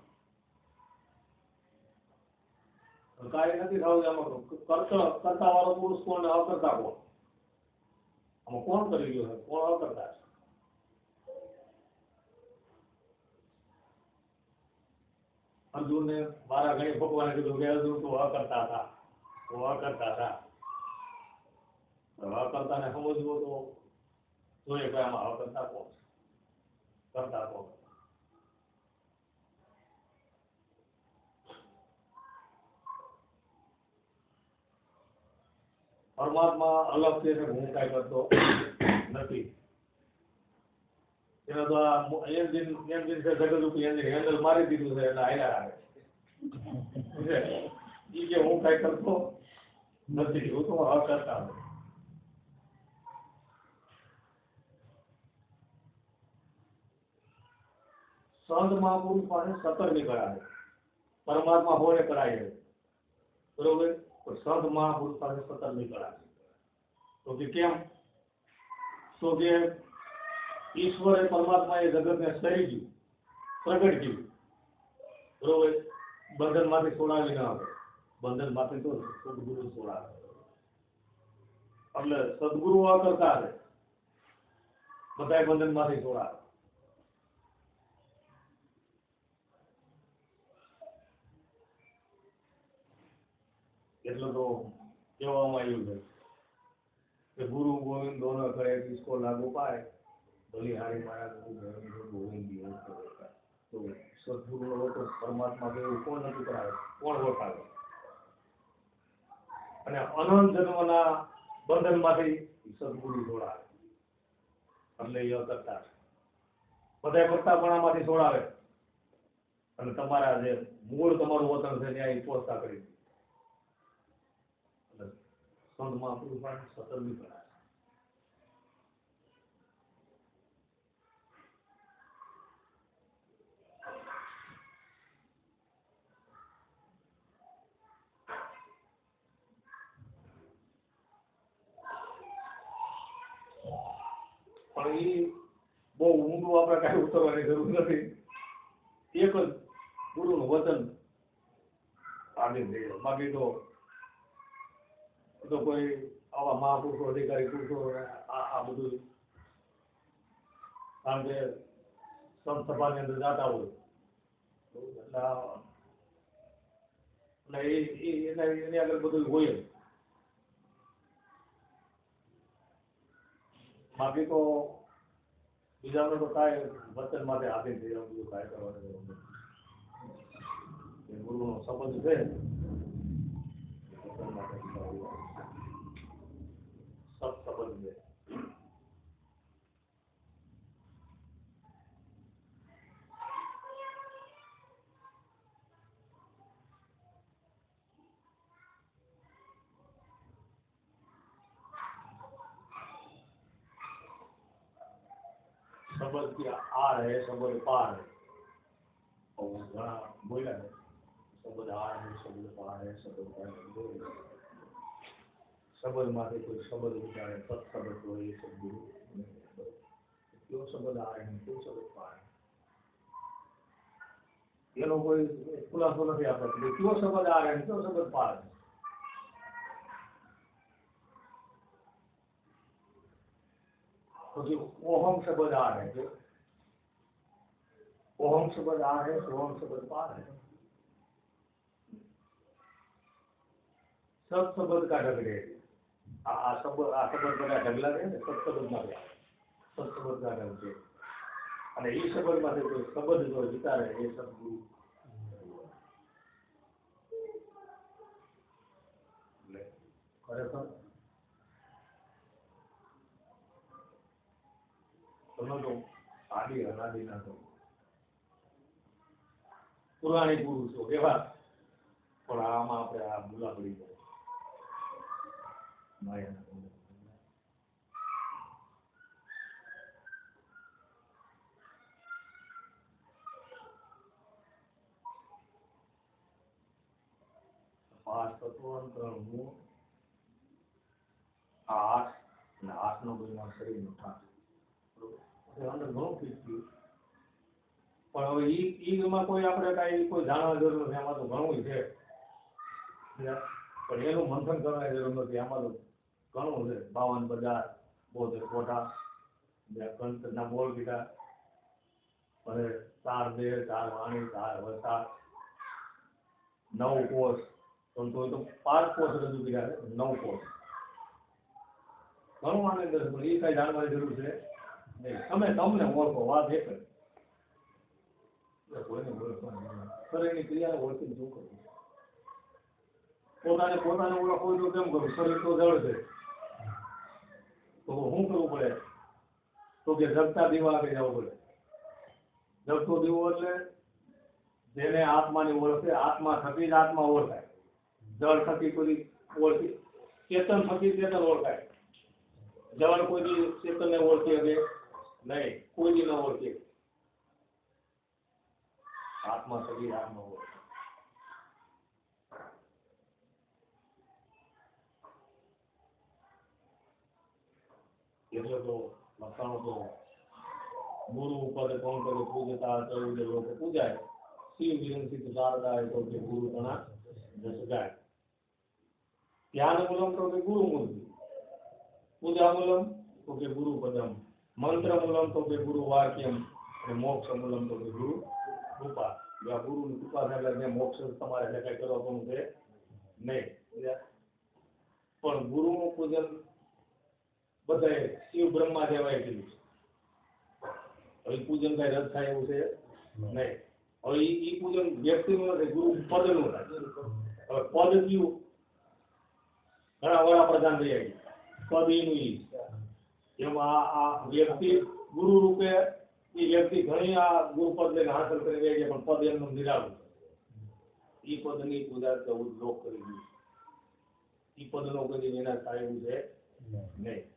A: કાંઈ નથી થવું આમાં કરતા વાળો પુરુષ કોણ અકર્તા કોણ આમાં કોણ કરી ગયો છે કોણ અકર્તા છે અર્જુનને મારા ઘણી ભગવાને કીધું કે અર્જુન તું અકર્તા હતા અકર્તાને સમજવું તો જોઈએ કે આમાં અકર્તા કોણ કરતા કોણ પરમાત્મા અલગ છે કે હું કાંઈ કરતો નથી એનો તો આ એન્જિન છે જગત ઉપર એન્જિન હેન્ડલ મારી દીધું છે એટલે હાલ્યા આવે ઈ કે હું કાંઈ કરતો નથી હું તો અકર્તા છું સંત મહાપુરુષ પાસે સતરની કળા છે પરમાત્મા હોય કળાય છે બરોબર તો સંત મહાપુરુષ પાસે સતરની કળા છે તો કે કેમ તો કે ઈશ્વરે પરમાત્માએ જગતને સર્જ્યું પ્રગટ કર્યું બરોબર બંધનમાંથી છોડાવી ના આવે બંધનમાંથી તો સદગુરુ છોડાવે એટલે સદગુરુ અકર્તા છે બધાય બંધનમાંથી છોડાવે એટલે તો કહેવામાં આવ્યું છે કે ગુરુ ગોવિંદ દોનો કરે કિસકો લાગુ પાય બલિહારી માયા ગોવિંદ તો સદગુરુ લોકો પરમાત્મા જેવું કોણ નથી કરાવે કોણ ઓળખાવે અને અનંત જન્મના બંધનમાંથી સદગુરુ છોડાવે એટલે એ અકર્તા છે બધા કરતાપણામાંથી છોડાવે અને તમારા જે મૂળ તમારું વતન છે ત્યાં એ પહોંચતા કરી સંત મહાપુરુષ માટે સતર્કની કળા છે પણ એ બહુ ઊંડું આપણે કાંઈ ઉતરવાની જરૂર નથી એક જ ગુરુનું વચન આગળ થઈ જાય બાકી તો કોઈ આવા મહાપુરુષો અધિકારી પુરુષો આ બધું કારણ કે સંત સભાની અંદર જાતા હોય એટલે એની આગળ બધું હોય બાકી તો બીજાને તો કાંઈ વચન માટે આધીન થઈ જવું બધું કાંઈ કરવાનું ગુરુનો સંબંધ છે સત્સંબંધ છે શબ્દ की आड़ है शब्द पार है और घना बोला है शब्द आड़ है शब्द पार है शब्द पार है शब्द माथे कोई शब्द विचारे सत्शब्द हो ये सब गुरु क्यों शब्द आड़ है क्यों शब्द पार है ये लोग कोई खुलासा नहीं आ सकते क्यों शब्द आड़ है क्यों शब्द पार है क्योंकि ओहम शब्द आ रहे हैं ओहम शब्द आ रहे सोहम शब्द पार है सब शब्द का ढगले आ शब्द बड़ा ढगला है सब शब्द में सब शब्द का ढगले અને એ શબ્દ માંથી કોઈ શબ્દ જો વિચારે એ સદગુરુ ખરેખર તમે તો આદિ અનાદિના તો પુરાણી પુરુષો એવા પણ આમાં આપણે આ ભૂલા પડી જાય માયાના પાંચ તત્વો ત્રણ ગુણ આ આઠ અને હાથનો ગોળમાં શરીરનો ઠાક બરોબર અંદર ઘણું ફીટ થયું પણ હવે ઈમાં કોઈ આપણે કાંઈ કોઈ જાણવા જરૂર નથી આમાં તો ઘણું છે પણ એનું મંથન કરવાની જરૂર નથી આમાં તો ઘણું છે 52 બોતેર કોઠા ગણતરીના બોલ કીધા અને 4 દેર 4 વાણી 4 વરસા 9 કોષ તો 5 કોષ રજૂ કર્યા છે 9 કોષ ઘણું આનંદ છે પણ એ કઈ જાણવાની જરૂર છે નહીં તમે તમને ઓળખો વાત એક જ કોઈને ઓળખવાની શરીરની ક્રિયાને ઓળખીને શું કરવું પોતાને ઓળખવું તો કેમ કરું શરીર તો જળ છે તો શું કરવું પડે તો કે જગતા દીવા આગળ જવું પડે જગતો દીવો એટલે જેને આત્માની ઓળખે આત્મા થકી જ આત્મા ઓળખાય જળ થકી કોઈ ઓળખી ચેતન થકી ચેતન ઓળખાય જળ કોઈ ચેતનને ઓળખી શકે નહીં કોઈ ન ઓળખી આત્મા થકી આત્મા ઓળખાય એટલે તો લખાણો તો ગુરુ ઉપર કોણ કરે પૂજતા ચૌદ લોકો પૂજાય શિવ વિરંસિત શારદાય તો કે ગુરુ તણા જસ ગાય ધ્યાન મૂલમ તો કે ગુરુ મૂર્તિ પૂજા મૂલમ તો કે ગુરુ પદમ મંત્ર મૂલમ તો કે ગુરુ વાક્યમ અને મોક્ષ મૂલમ તો કે ગુરુ કૃપા જ્યાં ગુરુની કૃપા થાય એટલે મોક્ષ તમારે એટલે કઈ કરવાનું છે નહીં પણ ગુરુનું પૂજન બધાએ શિવ બ્રહ્મા દેવાય કીધું હવે પૂજન કઈ રદ થાય એવું છે નહીં હવે ઈ પૂજન વ્યક્તિનું નથી ગુરુ પદનું થાય હવે પદ કયું ઘણા વડાપ્રધાન થઈ આવી પદ એનું ઈ એમાં આ વ્યક્તિ ગુરુ રૂપે એ વ્યક્તિ ઘણી આ ગુરુ પદ લઈને હાંસલ કરી રહી છે પણ પદ એમનું નિરાળું ઈ પદની પૂજા ચૌદ લોક કરી દીધું ઈ પદનો કદી વિનાશ થાય એવું છે નહીં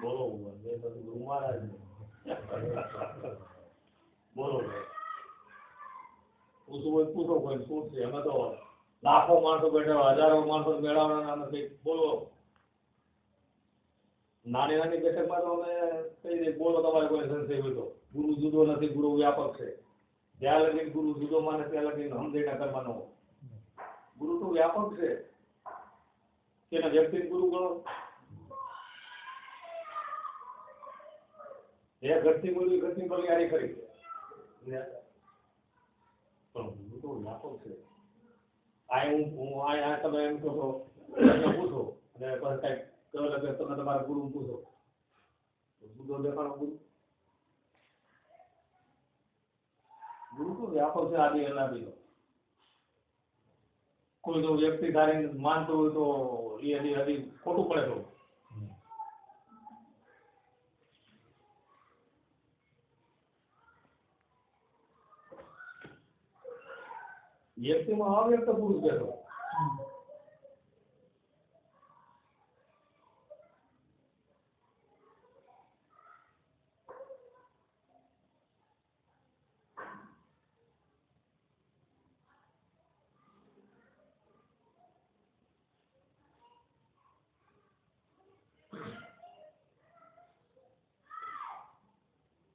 A: બોલો એ બધું ગુરુ મહારાજ બોલો પૂછવું હોય પૂછો કોઈ શું છે અમે તો લાખો માણસો બેઠા હજારો માણસો મેળવવાના અમે કંઈક બોલો નાની નાની બેઠકમાં તો અમે કઈ રીતે બોલો તમારે કોઈ સંશય હોય તો ગુરુ જુદો નથી ગુરુ વ્યાપક છે જ્યાં લગી ગુરુ જુદો માને ત્યાં લગી સમજેના કરવાનો ગુરુ તો વ્યાપક છે તેના વ્યક્તિ ગુરુ ગણો એ ઘટતી બોલી ઘટતી બોલી આરી ખરી પણ ગુરુ તો વ્યાપક છે આ હું આ તમે એમ કહો છો પૂછો અને પછી કઈ તમે તમારા ગુરુ પૂછો જુદો દેખાડો ગુરુ તો વ્યાપક છે આદિ અનાદિનો કોઈ જો વ્યક્તિ ધારીને માનતો હોય તો એ હજી ખોટું પડે તો વ્યક્તિમાં અવ્યક્ત પુરુષ બેઠો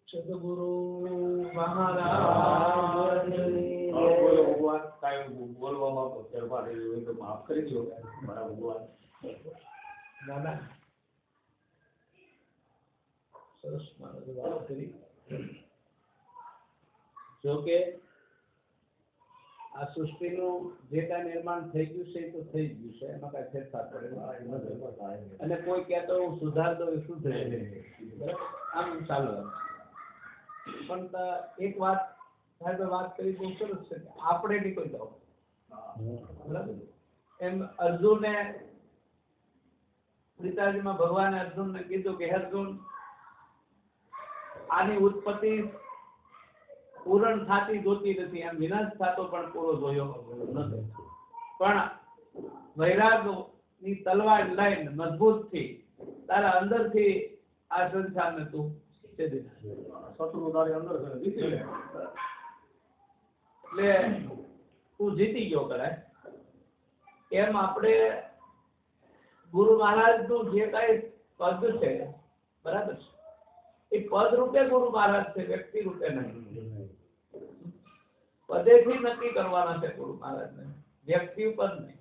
B: સદગુરુ મહારાજ
A: બોલવામાં ફેરફાર થઈ ગયો તો માફ કરી દો મારા ભગવાન
B: દાદા સરસ માણસ વાત કરી જો કે આ સૃષ્ટિનું જે કાંઈ નિર્માણ થઈ ગયું છે એ તો થઈ ગયું છે એમાં કાંઈ ફેરફાર કરેલો નથી અને કોઈ કહેતો હું સુધાર દો એ શું થઈ આમ ચાલુ પણ એક વાત સાહેબે વાત કરી બહુ સરસ છે કે આપણે નહીં કોઈ જાઓ બરાબર એમ અર્જુને ગીતાજીમાં ભગવાને અર્જુનને કીધું કે હે અર્જુન આની ઉત્પત્તિ પૂરણ થતી જોતી નથી એમ વિનાશ થતો પણ પૂરો જોયો નથી પણ વૈરાગ ની તલવાર લઈને મજબૂત થી તારા અંદર થી આ સંસારને તું છેદી નાખ.
A: શત્રુ તારી અંદર છે જીતી લે.
B: એટલે તું જીતી ગયો કરાય. એમ આપણે ગુરુ મહારાજ નું જે કઈ પદ છે બરાબર છે એ પદ રૂપે ગુરુ મહારાજ છે, વ્યક્તિ રૂપે નહીં. પદેથી નક્કી કરવાના છે ગુરુ મહારાજને, વ્યક્તિ ઉપર નહીં.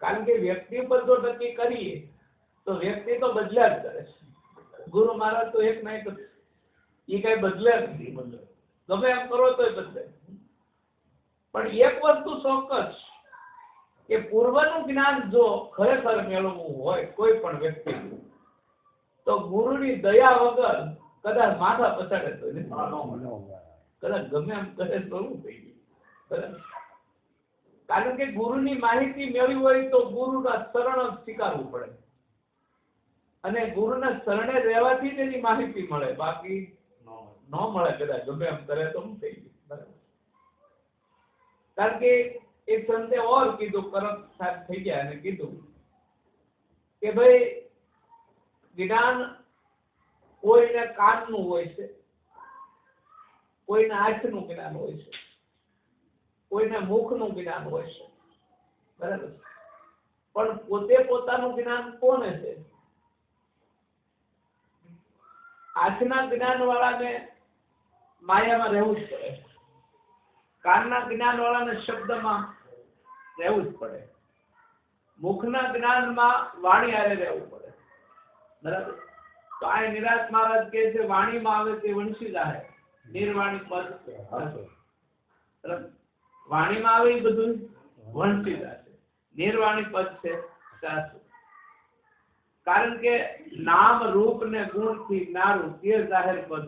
B: કારણ કે વ્યક્તિ ઉપર જો નક્કી કરીએ તો વ્યક્તિ તો બદલ્યા જ કરે છે. ગુરુ મહારાજ તો એક નહીં, એ કઈ બદલ્યા નથી. ગમે એમ કરો તો બદલે. પણ એક વસ્તુ ચોક્કસ કે પૂર્વનું જ્ઞાન જો ખરેખર મેળવવું હોય કોઈ પણ વ્યક્તિ તો ગુરુની દયા વગર કદાચ માથા પછાડે તો નહીં. કદાચ ગમે એમ કરે તો શું થઈ ગયું. બરાબર. કારણ કે ગુરુની માહિતી મેળવી હોય તો ગુરુના શરણ સ્વીકારવું પડે અને ગુરુના શરણે રહેવાથી જ એની માહિતી મળે, બાકી ન મળે. કદાચ ગમે એમ કરે તો શું થઈ ગયું. બરાબર. કારણ કે એક સંતે ઓર કીધું, કરમ સાહેબ થઈ ગયા અને કીધું કે ભાઈ જ્ઞાન કોઈને કાનનું હોય છે, કોઈને આંખનું જ્ઞાન હોય છે, કોઈને મુખનું જ્ઞાન હોય છે. બરાબર. પણ પોતે પોતાનું જ્ઞાન કોને છે? આંખના જ્ઞાન વાળાને માયામાં રહેવું જ પડે, કાનના જ્ઞાન વાળાને શબ્દમાં રહેવું જ પડે, મુખના જ્ઞાનમાં વાણી હારે રહેવું પડે. બરાબર. તો આ નિરાશ મહારાજ કહે છે વાણીમાં આવે તે વંશી જાય, નિર્વાણી પદ. વાણીમાં આવે એ બધું વંશી જાય, નિર્વાણી પદ છે શાસ્ત્ર. કારણ કે નામ રૂપ ને ગુણ થી નારું તે જાહેર પદ.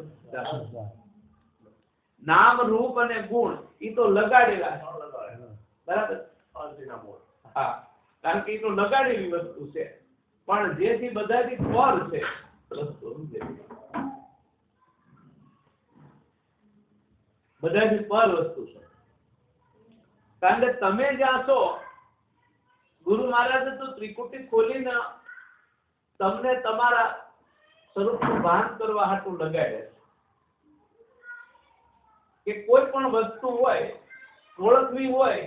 B: નામ રૂપ અને ગુણ એ તો લગાડેલા છે. બરાબર. હા, કારણ કે એ તો લગાડેલી વસ્તુ છે, પણ જેથી બધાથી પર છે વસ્તુ, બધાથી પર વસ્તુ છે. કારણ કે તમે જ્યાં છો, ગુરુ મહારાજે તો ત્રિકુટી ખોલીને તમને તમારા સ્વરૂપનું ભાન કરવા હાટું લગાડે છે. કે કોઈ પણ વસ્તુ હોય ઓળખવી હોય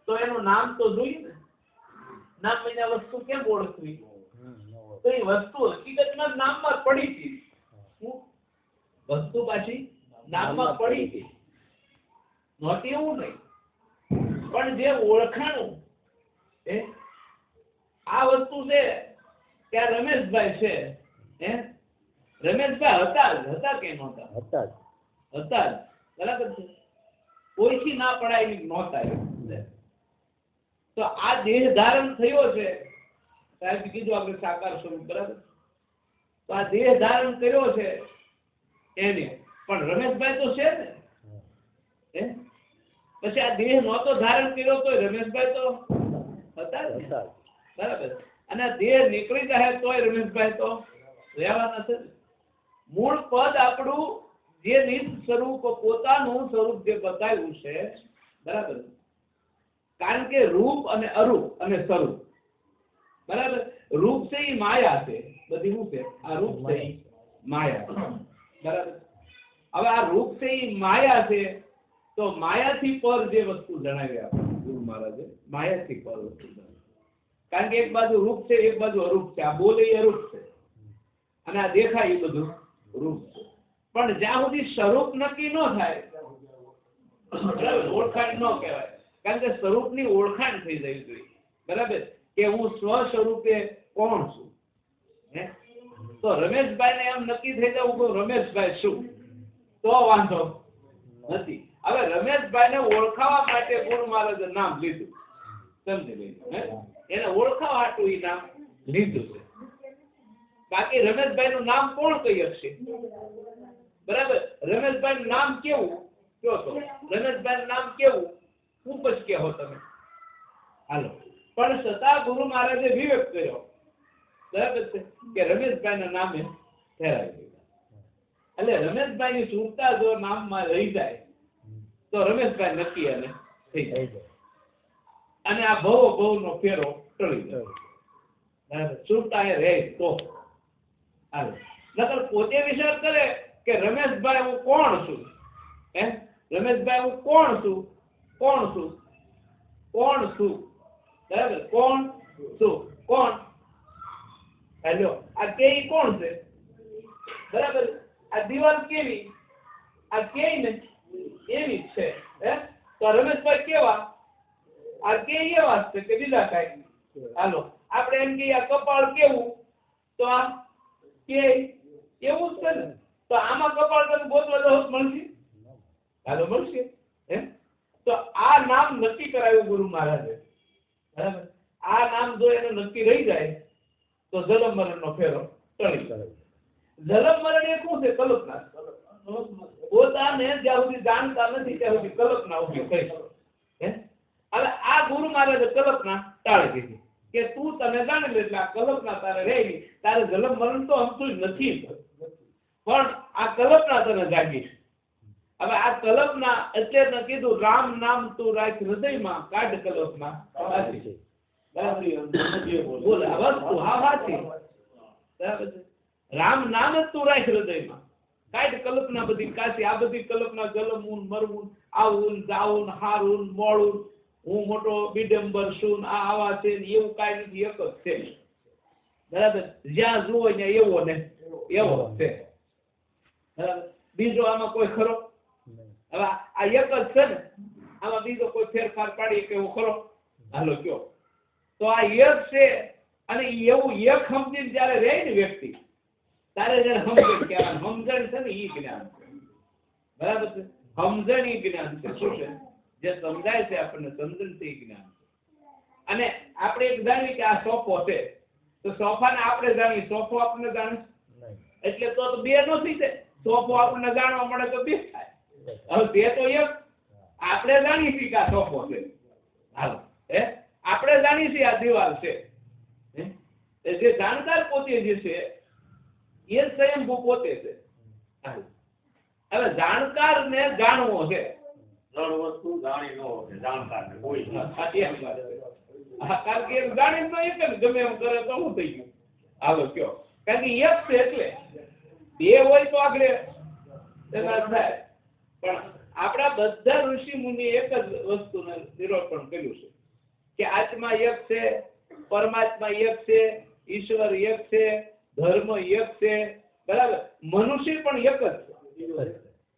B: તો એનું નામ તો જોઈએ ને. નામ વિના વસ્તુ કેમ ઓળખવી? તો એ વસ્તુ હકીકતમાં નામમાં પડી હતી. વસ્તુ પાછી નામમાં પડી હતી, નહોતી એવું નહીં. પણ જે ઓળખાણું આ વસ્તુ છે કે આ રમેશભાઈ છે, રમેશભાઈ હતા કે નહોતા? હતા જ. બરાબર છે. કોઈથી ના પડાય નહોતા. તો આ દેહ ધારણ થયો છે, સાહેબ કીધું આપણે સાકાર સ્વરૂપ. બરાબર. તો આ દેહ ધારણ કર્યો છે એને, પણ રમેશભાઈ તો છે ને. પછી આ દેહ નહોતો ધારણ કર્યો તો રમેશભાઈ તો હતા જ. બરાબર. અને આ દેહ નીકળી જાય તોય રમેશભાઈ તો રહેવાના છે. મૂળ પદ આપણું જે નિજ સ્વરૂપ પોતાનું સ્વરૂપ જે બતાવ્યું છે. બરાબર. કારણ કે રૂપ અને અરૂપ અને સ્વરૂપ. બરાબર. રૂપ છે એ માયા છે બધી. શું છે આ રૂપ? છે એ માયા. બરાબર. હવે આ રૂપ છે એ માયા છે, તો માયાથી પર જે વસ્તુ જણાવી આપણે ગુરુ મહારાજે, માયાથી પર વસ્તુ જણાવી. કારણ કે એક બાજુ રૂપ છે, એક બાજુ અરૂપ છે. આ બોલે એ અરૂપ છે અને આ દેખાય એ બધું રૂપ છે. પણ જ્યાં સુધી સ્વરૂપ નક્કી ન થાય, ઓળખાણ ન કહેવાય. કારણ કે સ્વરૂપની ઓળખાણ થઈ જવી જોઈએ. બરાબર. કે હું સ્વ સ્વરૂપે કોણ છું. તો રમેશભાઈ ને એમ નક્કી થઈ જવું કે રમેશભાઈ શું, તો વાંધો નથી. હવે રમેશભાઈ ને ઓળખાવા માટે ગુરુ મહારાજે નામ લીધું. સમજી લીધું. એને ઓળખાવા હાટું એ નામ લીધું છે. બાકી રમેશભાઈ નું નામ કોણ કહી શકશે? બરાબર. રમેશભાઈ નું નામ કેવું કયો તો? રમેશભાઈ નું નામ કેવું ઉપજ કહો તમે, હાલો. પણ છતાં ગુરુ મહારાજે વિવેક કર્યો. બરાબર છે કે રમેશભાઈ ના નામે ઠેરાવી દીધા. એટલે રમેશભાઈ ની સુરતા જો નામમાં રહી જાય તો રમેશભાઈ નક્કી અને થઈ જાય. અને આ ભવનો ફેરો ટળી જાય. બરાબર? છૂટા એ રહે તો હાલે. નકર પોતે વિચાર કરે કે રમેશભાઈ હું કોણ છું, રમેશભાઈ હું કોણ છું, બરાબર? કોણ હેલો આ કે કોણ છે, બરાબર? આ દિવાલ કેવી, આ કે ને એવી જ છે. તો રમેશભાઈ કેવા, આ કે એવા છે કે બીજા કાંઈ? હાલો આપણે એમ કે આ કપાળ કેવું, તો આ કે એવું જ છે ને. તો આમાં કપાળ તમે ગોતવા જાઓ મળશે? હાલો મળશે. તો આ નામ નક્કી કરાવ્યું ગુરુ મહારાજે, બરાબર? આ નામ જો એનું નક્કી રહી જાય તો જન્મ મરણનો ફેરો ટળી જાય. જન્મ મરણ એ શું છે? કલ્પના. પોતાને જ્યાં સુધી જાણતા નથી ત્યાં સુધી કલ્પના ઉભી થઈ. હવે આ ગુરુ મહારાજે કલ્પના ટાળી દીધી કે તું તને જાણી લે એટલે આ કલ્પના તારે રહેલી, તારે જન્મ મરણ તો હમતું જ નથી, પણ આ કલ્પના તને જાગી. હવે આ કલ્પના એટલે કીધું રામ નામ તું રાખ હૃદયમાં, કાઢ કલ્પના સાચી. બોલ આ વસ્તુ હા સાચી. બરાબર છે? રામ નામ જ તું રાખ હૃદયમાં, કાઢ કલ્પના બધી કાચી. આ બધી કલ્પના જલમવું મરવું, આવું જાવું હારું મોડું, હું મોટો બિડંબર છું, આ આવા છે ને એવું કાંઈ નથી, એક જ છે. બરાબર? જ્યાં જુઓ ત્યાં એવો ને એવો છે. બરાબર? બીજો આમાં કોઈ ખરો? હવે આ એક જ છે ને, આમાં બીજો કોઈ ફેરફાર પાડી કે એવો ખરો? હાલો કયો. તો આ એક છે, અને એવું એક સમજીને જયારે રહે ને વ્યક્તિ, તારે જયારે સમજણ કહેવાય. સમજણ છે ને ઈ જ્ઞાન છે. બરાબર છે? સમજણ ઈ જ્ઞાન છે. શું છે? જે સમજાય છે આપણને સમજણ છે ઈ જ્ઞાન છે. અને આપણે એક જાણીએ કે આ સોફો છે, તો સોફાને આપણે જાણીએ, સોફો આપણને જાણે એટલે તો બે નો થઈ જાય. સોફો આપણને જાણવા મળે તો બે થાય. હવે બે તો એક આપણે જાણીએ છીએ કે આ સોફો છે. હાલો આપણે જાણીએ છીએ આ દિવાલ છે. જે જાણકાર પોતે જે છે એ સ્વયંભૂ પોતે છે. હવે જાણકાર ને જાણવો છે.
A: ત્રણ વસ્તુ જાણી ન હોય, જાણકાર ને કોઈ
B: કારણ કે એમ જાણીને તો એક જ ગમે એમ કરે તો શું થઈ ગયું? હાલો કયો. કારણ કે એક છે એટલે બે હોય તો આગળ થાય. પણ આપણા બધા ઋષિ મુનિ એક જ વસ્તુને નિરૂપણ કર્યું છે કે આત્મા એક છે, પરમાત્મા એક છે, ઈશ્વર એક છે, ધર્મ એક છે. બરાબર? મનુષ્ય પણ એક જ છે.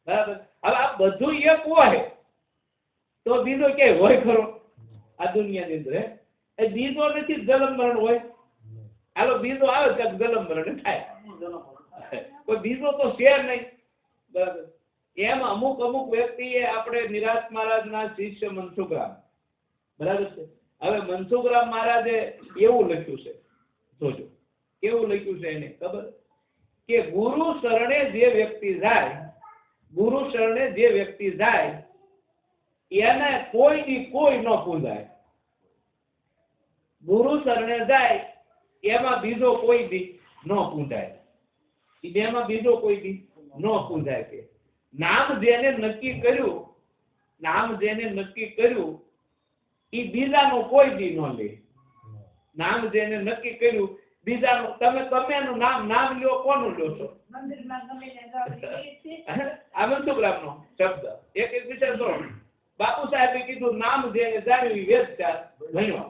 B: બરાબર? હવે આ બધું એક હોય તો બીજો ક્યાંય હોય ખરો આ દુનિયાની અંદર? એ બીજો નથી જન્મ મરણ હોય. હાલો બીજો આવે તો જન્મ મરણ થાય, કોઈ બીજો તો છે નહીં. બરાબર? એમ અમુક વ્યક્તિએ આપણે નિરાત મહારાજના શિષ્ય મનસુખરામ, બરાબર છે? હવે મનસુખરામ મહારાજે એવું લખ્યું છે, જોજો કેવું લખ્યું છે એને ખબર કે ગુરુ શરણે જે વ્યક્તિ જાય એને કોઈ દી કોઈ ન પૂજાય. ગુરુ શરણે જાય એમાં બીજો કોઈ દી ન પૂજાય. એમાં બીજો કોઈ દી ન પૂજાય. કે નામ જેને નક્કી કર્યું એ બીજાનું કોઈ દી ન લે. નામ જેને નક્કી કર્યું બીજાનું, તમે એનું નામ લ્યો, કોનું લ્યો છો? આ મનસુખરામનો શબ્દ. એક વિચાર કરો, બાપુ સાહેબે કીધું નામ જેને જાણ્યું વેદ ચાર ભણ્યો.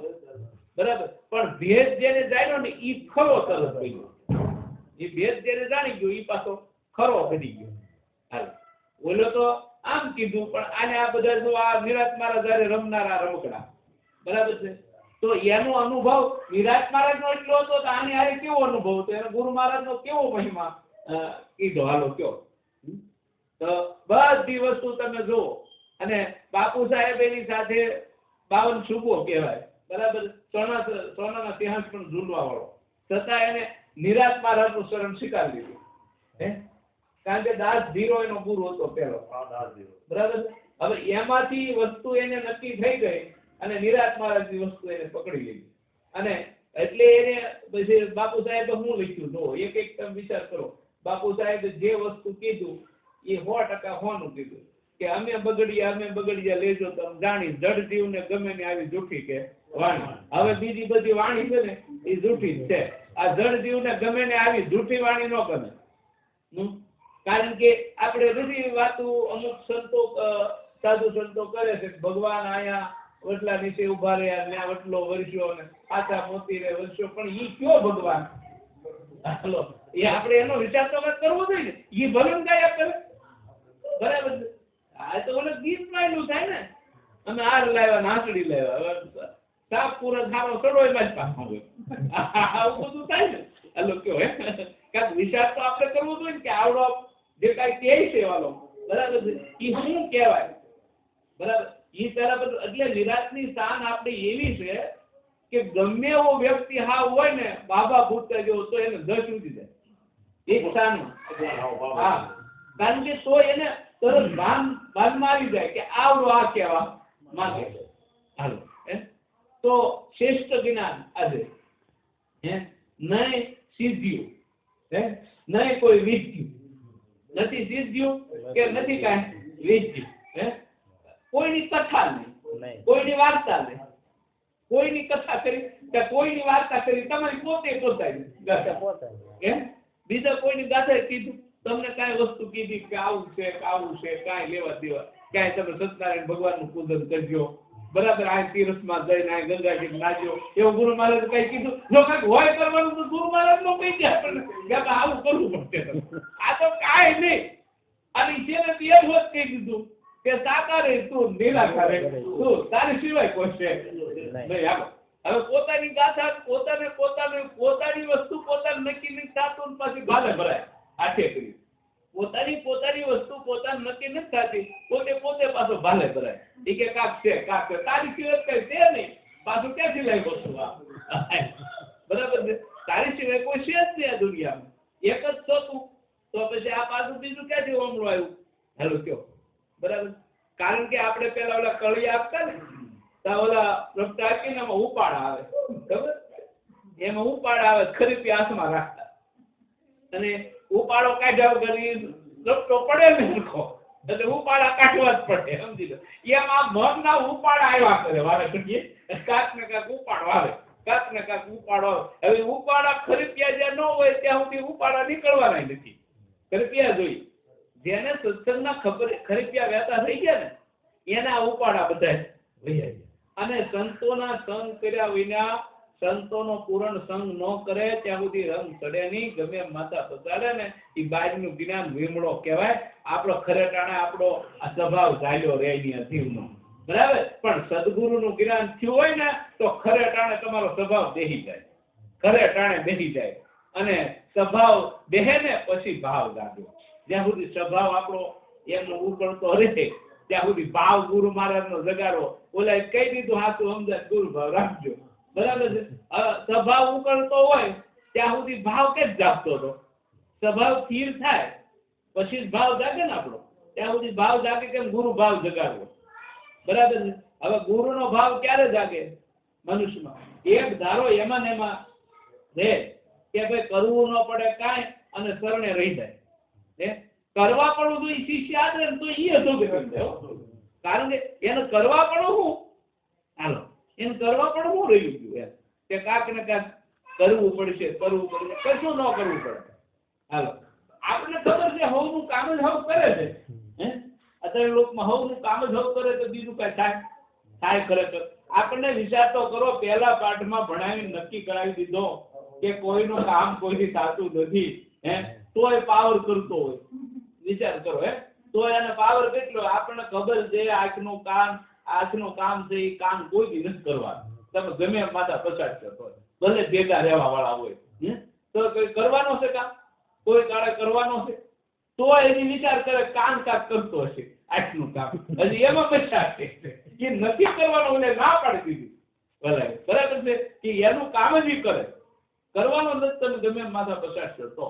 B: બરાબર? પણ ભેદ જેને જાણ્યો ને ઈ ખરો તરત ગયો. એ ભેદ જેને જાણી ગયો ઈ પાછો ખરો બની ગયો. હાલ બોલો તો આમ કીધું, પણ આને આ બધા જો આ નિરાત મહારાજ જયારે રમનારા રમકડા, બરાબર છે? તો એનો અનુભવ નિરાત મહારાજ નો એટલો હતો તો આને હારે કેવો અનુભવ હતો, એનો ગુરુ મહારાજ નો કેવો મહિમા કીધો. હાલો કયો. તો બધી વસ્તુ તમે જુઓ. અને બાપુ સાહેબ એની સાથે 52 શુભો કહેવાય. બરાબર? સોનાના સિંહાસન પણ ઝૂલવા વાળો, છતાં એને નિરાત મહારાજ નું શરણ સ્વીકારી લીધું. કારણ કે દાસ ધીરો એનો ગુરુ હતો પેલો. બરાબર? હવે એમાંથી વસ્તુ એને નક્કી થઈ ગઈ અને નિરાત મહારાજની વસ્તુ એને પકડી લીધી. અને એટલે એને પછી બાપુ સાહેબે શું લખ્યું જો એક તમે વિચાર કરો. બાપુ સાહેબે જે વસ્તુ કીધું એ 100% હોનું કીધું. કે અમે બગડિયા લેજો તમે જાણી જડ જીવને ગમે ને આવી જૂઠી કે વાણી. હવે બીજી બધી વાણી છે ને એ જૂઠી જ છે. આ જડ જીવને ગમે ને આવી જૂઠી વાણી ન ગમે. કારણ કે આપણે બધી વાતો અમુક સંતો સાધુ સંતો કરે છે ભગવાન આયા વટલા નીચે ઉભા રહ્યા ત્યાં વટલો વર્ષો ને આચા મોતી રે વર્ષો, પણ ઈ કયો ભગવાન? હાલો એ આપણે એનો વિચાર તો કરવો જોઈએ ને. ઈ ભલન ગાયા કરે બરાબર છે. આ તો ઓલે ગીત માં થાય ને અમે હાર લાવ્યા નાચડી લાવ્યા સાપ પૂરા થારો ચડો એમાં જ પાછા હોય. આવું બધું થાય ને. હાલો કયો હે કાંઈક વિચાર તો આપણે કરવો જોઈએ ને કે આવડો જે કાંઈ કહે છે વાલો બરાબર છે ઈ શું કહેવાય બરાબર. ઈ તરફ એટલે વિરાટની શાન આપણી એવી છે કે ગમે એવો વ્યક્તિ હાવ હોય ને બાબા ભૂતતા જેવો તો એને દસ ઉડી જાય એક શાન. હા કારણ કે તો એને તરત ભાનમાં આવી જાય કે આવડો આ કહેવા માંગે છે. હાલો તો શ્રેષ્ઠ જ્ઞાન આજે નહીં સિદ્ધ્યું નહીં કોઈ વિદ્યું, નથી સિદ્ધ્યું કે નથી કાંઈ વિદ્યું. કોઈની કથા નહીં, કોઈની વાર્તા નહીં, કોઈની કથા કરી કે કોઈની વાર્તા કરી તમારી પોતે પોતાની ગાથા. બીજા કોઈની ગાથા કીધું તમને કાંઈ વસ્તુ કીધી કે આવું છે કાંઈ લેવા દેવા કાંઈ તમે સત્યનારાયણ ભગવાનનું પૂજન કરજો બરાબર, આ તીર્થમાં જઈને આ ગંગાજી નાજો એવું ગુરુ મહારાજ કઈ કીધું? જો કઈક હોય કરવાનું તો ગુરુ મહારાજ નો કહી દે આપણને આવું કરવું પડશે. આ તો કાંઈ નહીં. અને છે ને એ હોત કહી દીધું કે સાકારે તું નિરાકારે તું તારી સિવાય કોઈ છે નહીં. આવો હવે પોતાની ગાથા પોતાની વસ્તુ પોતાને નક્કી નહીં થતું પછી ભાલે ભરાય આઠે કરી. પોતાની વસ્તુ પોતાને નક્કી નથી થતી પોતે પાછો ભાલે ભરાય. એ કે કાક છે તારી સિવાય કઈ છે નહીં પાછું ક્યાંથી લઈ વસ્તુ આ બરાબર છે. તારી સિવાય કોઈ છે જ નહીં આ દુનિયામાં. એક જ છો તું તો પછી આ પાછું બીજું ક્યાંથી ઓમળું આવ્યું? હાલો કયો બરાબર. કારણ કે આપણે પેલા ઓલા કળી આપતા ને તા ઓલા રફતા આપીને એમાં ઉપાડા આવે ખબર, એમાં ઉપાડા આવે ખરી પ્યાસમાં રાખતા અને ઉપાડો કાઢ્યા કરી રફતો પડે ને સરખો એટલે ઉપાડા કાઢવા જ પડે સમજી લો. એમાં મગના ઉપાડા આવ્યા કરે વારે ઘડીએ કાક ને કાક ઉપાડો આવે કાક ને કાક ઉપાડો આવે. હવે ઉપાડા ખરી પ્યા જ્યાં ન હોય ત્યાં સુધી ઉપાડા નીકળવાના નથી. ખરી પ્યા જોઈ જેને સત્સંગના ખરીપ્યા વહેતા થઈ ગયા ને એના ઉપાડા બધા વહી આવ્યા. અને સંતોના સંગ કર્યા વિના સંતોનો પૂરણ સંગ ન કરે ત્યાં સુધી રંગ ચડે નહીં. ગમે માતા પતાડે ને એ બાજનું જ્ઞાન વીમળો કહેવાય. આપણો ખરેટાણે આપણો આ સ્વભાવ ચાલ્યો રહે જીવનો બરાબર. પણ સદગુરુનું જ્ઞાન થયું હોય ને તો ખરેટાણે તમારો સ્વભાવ બેહી જાય, ખરેટાણે બેહી જાય. અને સ્વભાવ બેહે ને પછી ભાવ જાગ્યો. જ્યાં સુધી સ્વભાવ આપણો એમનો ઉકળતો રહે ત્યાં સુધી ભાવ ગુરુ મહારાજનો જગાડો. ઓલા કહી દીધું હાથું સમજાય ગુરુ ભાવ રાખજો બરાબર છે. સ્વભાવ ઉકળતો હોય ત્યાં સુધી ભાવ કે જ જાગતો હતો. સ્વભાવ સ્થિર થાય પછી જ ભાવ જાગે ને આપણો. ત્યાં સુધી ભાવ જાગે કેમ? ગુરુ ભાવ જગાડવો બરાબર છે. હવે ગુરુનો ભાવ ક્યારે જાગે મનુષ્યમાં? એક ધારો એમાં ને એમાં રહે કે ભાઈ કરવું ન પડે કાંઈ અને શરણે રહી જાય. કરવા પડવું તો શિષ્ય આદરે તો એ હતો કારણ કે એને કરવા પડવું શું હાલો એને કરવા પડવું શું રહ્યું ગયું એમ કે કાંક ને કાંક કરવું પડશે કશું ન કરવું પડે. હાલો આપણને ખબર છે હવનું કામ જ હવ કરે છે. અત્યારે લોકમાં હવનું કામ જ હવ કરે તો બીજું કઈ થાય ખરેખર? આપણને વિચાર તો કરો. પહેલા પાઠમાં ભણાવીને નક્કી કરાવી દીધો કે કોઈનું કામ કોઈથી થતું નથી તોય પાવર કરતો હોય. વિચાર કરો તો એને પાવર કેટલો? આપણને ખબર છે આંખનું કામ છે એ કામ કોઈ નથી કરવાનું. તમે ગમે એમ માથા પછાડ કરતો ભલે ભેગા રહેવા વાળા હોય તો કોઈ કરવાનો છે કામ? કોઈ કાળે કરવાનો છે તો એની વિચાર કરે કામ કાક કરતો હશે આંખનું કામ હજી એમાં પછાડ છે એ નથી કરવાનું એટલે ના પાડી દીધું બરાબર છે કે એનું કામ જ કરે કરવાનો નથી. તમે ગમે એમ માથા પછાડ કરતો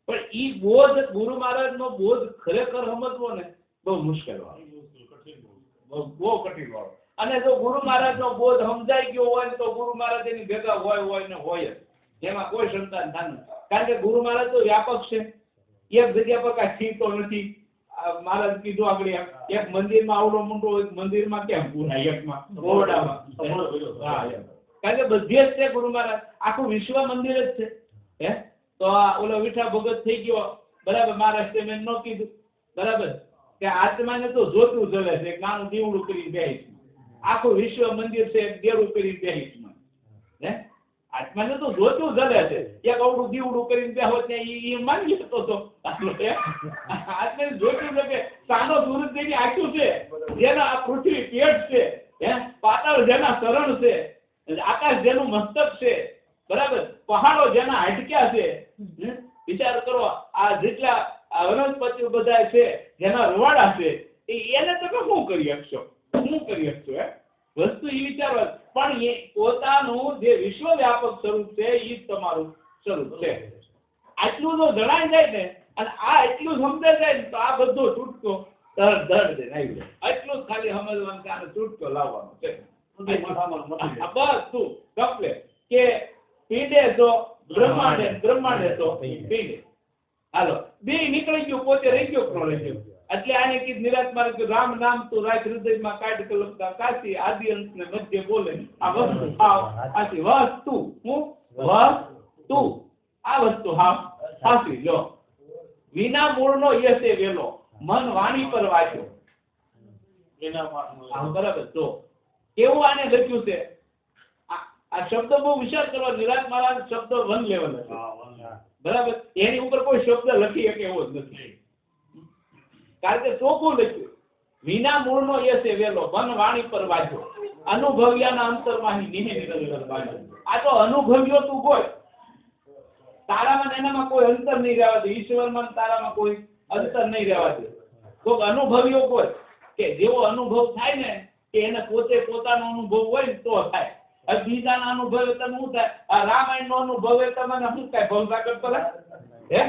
B: પણ ઈ બોધ ગુરુ મહારાજ નો બોધ ખરેખર સમજવો ને બહુ મુશ્કેલ વાળો, બહુ કઠિન વાળો. અને જો ગુરુ મહારાજ નો બોધ સમજાઈ ગયો હોય તો ગુરુ મહારાજ એની ભેગા હોય ને હોય જ એમાં કોઈ સંતાન થાય. કારણ કે ગુરુ મહારાજ તો વ્યાપક છે. એક જગ્યા પર કાંઈ સ્થિર તો નથી. મહારાજ કીધું આગળ એક મંદિરમાં આવડો મોટો એક મંદિરમાં કેમ પૂરાય એકમાં ઓરડામાં હા એમ કારણ કે બધી જ છે ગુરુ મહારાજ આખું વિશ્વ મંદિર જ છે હે તો આ ઓલો વિઠા ભગત થઈ ગયો બરાબર મહારાષ્ટ્ર મેં ન કીધું બરાબર કે આત્માને તો જોતું જલે છે એક નાનું દીવડું કરી બેહીશ આખું વિશ્વ મંદિર છે એક દેવડું કરી બેહીશ હે આત્માને તો જોતું જલે છે એક અવડું દીવડું કરીને બેહો ને ઈ માની લેતો તો આત્માને જોતું જલે સાનો સૂરજ જેની આંખું છે જેના આ પૃથ્વી પેટ છે હે પાતાળ જેના શરણ છે આકાશ જેનું મસ્તક છે બરાબર પહાડો જેના હાડક્યા છે વિચાર કરો આ જેટલા વનસ્પતિઓ બધા છે જેના રવાડા છે એને તમે શું કરી શકશો હે વસ્તુ એ વિચારવા પણ એ પોતાનું જે વિશ્વવ્યાપક સ્વરૂપ છે એ જ તમારું સ્વરૂપ છે આટલું જો જણાઈ જાય ને અને આ એટલું સમજાઈ જાય ને તો આ બધો છૂટકો ધડ દે આવી જાય એટલું જ ખાલી સમજવાનું કે આને છૂટકો લાવવાનો છે બસ તું કપલે કે પીડે તો બ્રહ્માંડે તો પીડે હાલો બે નીકળી ગયું પોતે રહી ગયો કોણ રહી ગયો એટલે આને કીધું નિરાત્માર કે રામ નામ તો રાખ હૃદયમાં કાઢ કલમતા કાશી આદિ અંત ને મધ્ય બોલે આ વસ્તુ હાવ આથી વસ્તુ હું વસ્તુ આ વસ્તુ હાવ સાચી લો વિના મૂળનો યસે વેલો મન વાણી પર વાંચ્યો વિના બરાબર તો કેવું આને લખ્યું છે આ શબ્દ બહુ વિચાર કરવા નિરાત મહારાજ શબ્દ વન લેવલ છે બરાબર એની ઉપર કોઈ શબ્દ લખી શકે એવો જ નથી કારણ કે ચોખ્ખું લખ્યું વિના મૂળનો યસે વેલો મન વાણી પર વાંચ્યો અનુભવ્યાના અંતરમાં નિહે નિરંતર બાંધ્યો આ તો અનુભવ્યો તું કોઈ તારામાં એનામાં કોઈ અંતર નહીં રહેવા દે ઈશ્વરમાં તારામાં કોઈ અંતર નહીં રહેવા દે તો અનુભવ્યો કોઈ કે જેવો અનુભવ થાય ને કે એને પોતે પોતાનો અનુભવ હોય ને તો થાય ગીતાનો અનુભવ તમને શું થાય રામાયણનો અનુભવ તમને શું થાય ભવસાગર પર હે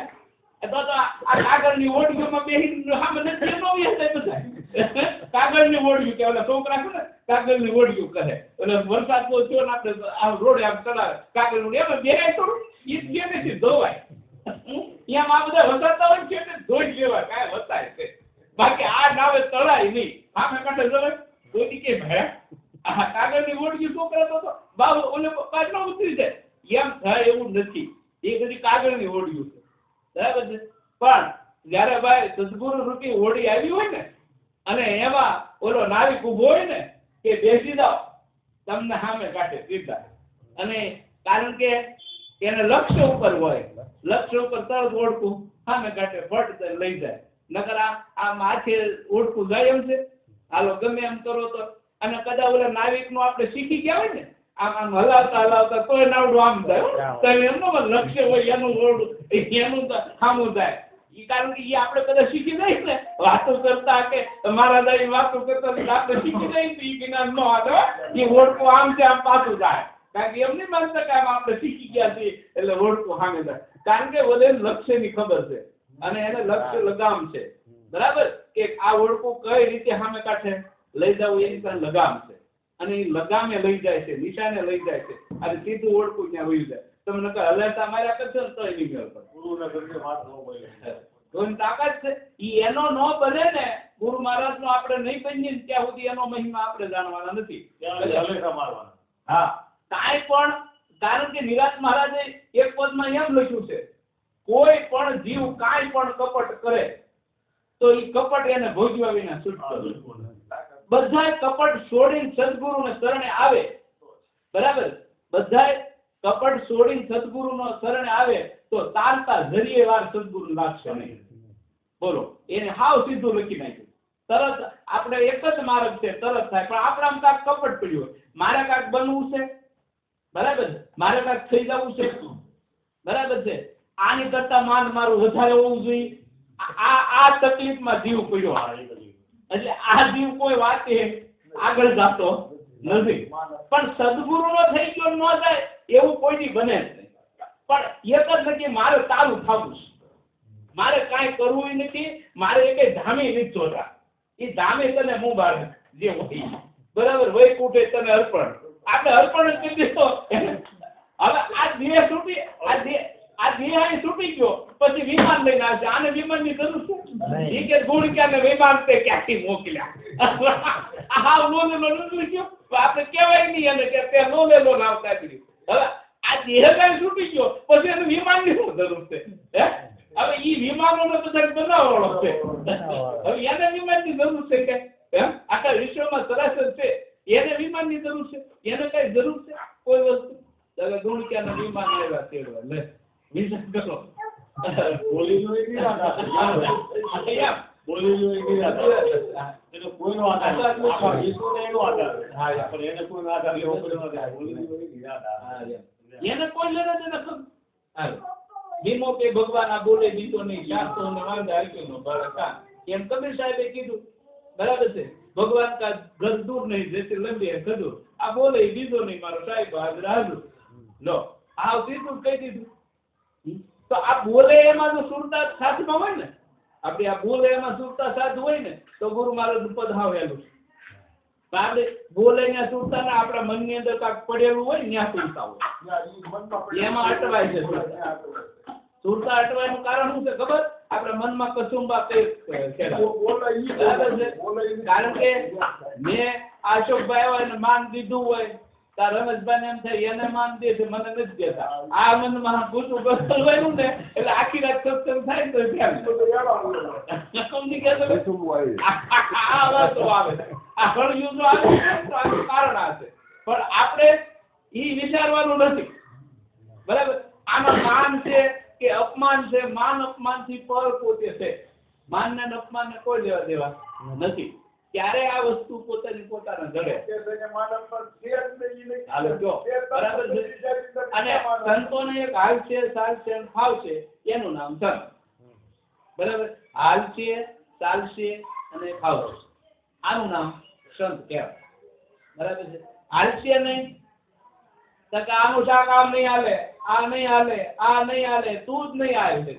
B: તો આ કાગળની ઓડીઓમાં બેહીને સામે નથી એનો વ્યવસાય બધા કાગળની ઓડીઓ કે ઓલા છોકરા છે ને કાગળની ઓડીઓ કહે એટલે વરસાદ બહુ થયો ને આપણે આ રોડ આમ ચલાવે કાગળની એમાં બેરાય થોડું ઈ જ કે નથી ધોવાય એમ આ બધા વસાતા હોય છે ને ધોઈ લેવાય કાંઈ વસાય છે બાકી આ નાવે તળાય નહીં સામે કાંઠે જવાય ધોઈ કે ભાઈ આ કાગળની ઓડીઓ છોકરા તો બાબુ ઓલે પાછ ન ઉતરી જાય એમ થાય એવું નથી એ બધી કાગળની ઓડીઓ છે બરાબર છે પણ જયારે ભાઈ સદગુરુ રૂપી હોડી આવી હોય ને અને એમાં ઓલો નાવિક ઉભો હોય ને કે બેસી જાઓ તમને સામે કાઢે સીધા અને કારણ કે એને લક્ષ્ય ઉપર હોય લક્ષ્ય ઉપર તરત ઓળખું સામે કાઢે ફટ લઈ જાય નકર આ માથે ઓળખું જાય એમ છે હાલો ગમે એમ કરો તો અને કદાચ ઓલા નાવિક નું આપણે શીખી ગયા હોય ને આમ હલાવતા તોય નાવડું આમ થાય તો એમનું લક્ષ્ય હોય એનું ઓળું એનું સામું થાય કારણ કે એ આપણે કદાચ શીખી જાય ને વાતો કરતા કે મારા દાઈ વાતો કરતા આપણે શીખી જાય ને એ જ્ઞાન ન આવે એ ઓળખું આમ છે આમ પાછું જાય કારણ કે એમ નહીં માનતા કે આમ આપણે શીખી ગયા છીએ એટલે ઓળખું સામે જાય કારણ કે ઓલે લક્ષ્યની ખબર છે અને એને લક્ષ્ય લગામ છે બરાબર કે આ ઓળખું કઈ રીતે સામે કાઢે લઈ જવું એની પાસે લગામ છે અને એ લગામે લઈ જાય છે નિશાને લઈ જાય છે અને સીધું ઓળખું ત્યાં વહી જાય તમે નકર હલાતા માર્યા કરશો ને તો એની મેળ પર ગુરુના ઘરની વાત ન બોલે તો તાકાત છે ઈ એનો ન બને ને ગુરુ મહારાજ નો આપણે નહીં બનીએ ત્યાં સુધી એનો મહિમા આપણે જાણવાના નથી હલેસા મારવાના હા કાંઈ પણ કારણ કે નિરાત મહારાજે એક પદમાં એમ લખ્યું છે કોઈ પણ જીવ કાંઈ પણ કપટ કરે તો ઈ કપટ એને ભોગવ્યા વિના છૂટતો બધાય કપટ છોડીને સદગુરુને શરણે આવે બરાબર બધાય કપટ છોડીને સદગુરુનો શરણે આવે તો તારતા જરીએ વાર સદગુરુ લાગશે નહીં બોલો એને હાવ સીધું લખી નાખ્યું તરત આપણે એક જ માર્ગ છે તરત થાય પણ આપણામાં કાંઈક કપટ પડ્યું હોય મારે કાંઈક બનવું છે બરાબર મારે કાંઈક થઈ જવું છે બરાબર છે આની કરતા માન મારું વધારે હોવું જોઈએ આ તકલીફમાં જીવ પડ્યો એટલે આ જીવ કોઈ વાતે આગળ જતો નથી પણ સદગુરુનો થઈ ગયો ન જાય એવું કોઈની બને જ નહીં પણ એક જ નથી મારે ચાલુ થવું છે મારે કાંઈ કરવું નથી મારે એક ધામી નથી જોતા એ ધામી તને મુબારક જે હોય બરાબર વૈકુંઠે તને અર્પણ આપણે અર્પણ જ કરી દીધો હવે આ દેહ છૂટી આ દેહ આ દેહ અહીં છૂટી ગયો પછી વિમાન લઈને આવશે આને વિમાનની જરૂર છે ઈ કે ગુણ ક્યાં વિમાન તે ક્યાંથી મોકલ્યા આ લોલેલો નથી ગયો આપણે કહેવાય નહીં એને કે તે લોલેલો લાવતા કર્યું હવે આ દેહ અહીં છૂટી ગયો પછી એને વિમાનની શું જરૂર છે હે હવે ઈ વિમાનોનો બધા બનાવવાનો છે હવે એને વિમાનની જરૂર છે કે હે આખા વિશ્વમાં સરાસર છે એને વિમાનની જરૂર છે એને કઈ જરૂર છે કોઈ વસ્તુ હવે ગુણ ક્યાં વિમાન લેવા તેડવા લે વિચાર કરો
A: બોલીનો એક ઈરાદા છે બોલીનો એક ઈરાદા એનો કોઈનો આધાર નથી આખા વિશ્વનો એનો આધાર હા પણ એને કોઈનો આધાર લેવો પડે બોલીનો એક ઈરાદા હા
B: એને કોઈ લેવા દે નથી હાલ ભીમો કે ભગવાન આ બોલે બીજો નહીં શાસ્ત્રો ને વાંધા આપ્યો નો બળકા એમ કબીર સાહેબે કીધું બરાબર છે ભગવાન કા ઘર દૂર નહીં જैसे લંબી है खजूर આ બોલે બીજો નહીં મારો સાહેબ હાજર હાજર લો આ સીધું કહી દીધું તો આ બોલે એમાં જો સુરતા સાથમાં હોય ને આપણે આ બોલે એમાં સુરતા સાથ હોય ને તો ગુરુ મહારાજ પદ હાવેલું છે આપણે બોલે ને સુરતા ને આપણા મનની અંદર કાંઈક પડેલું હોય ને ત્યાં સુરતા હોય એમાં અટવાય છે સુરતા અટવાયનું કારણ શું છે ખબર આપણા મનમાં કસુંબા કારણ કે મેં અશોકભાઈ હોય ને માન દીધું હોય તાર રમેશભાઈ ને એમ થાય એને માન દે છે મને નથી દેતા આ મનમાં પૂછું બદલવાનું ને એટલે આખી રાત સત્સંગ થાય તો સમજી ગયા આ વાતો આવે આ ઘણું આવે તો આનું કારણ આ છે પણ આપણે ઈ વિચારવાનું નથી બરાબર આમાં માન છે કે અપમાન છે માન અપમાન થી પર પોતે છે માન ને અપમાન ને કોઈ લેવા દેવા નથી ત્યારે આ વસ્તુ પોતાની પોતાના જડે બરાબર છે અને સંતોને એક હાલ છે સાલ છે અને ફાવ છે એનું નામ સંત બરાબર હાલ છે સાલ છે અને ફાવ છે આનું નામ સંત કહેવાય બરાબર છે હાલ છે નહીં તો કે આનું શાક આમ નહીં હાલે આ નહીં હાલે આ નહીં હાલે તું જ નહીં હાલે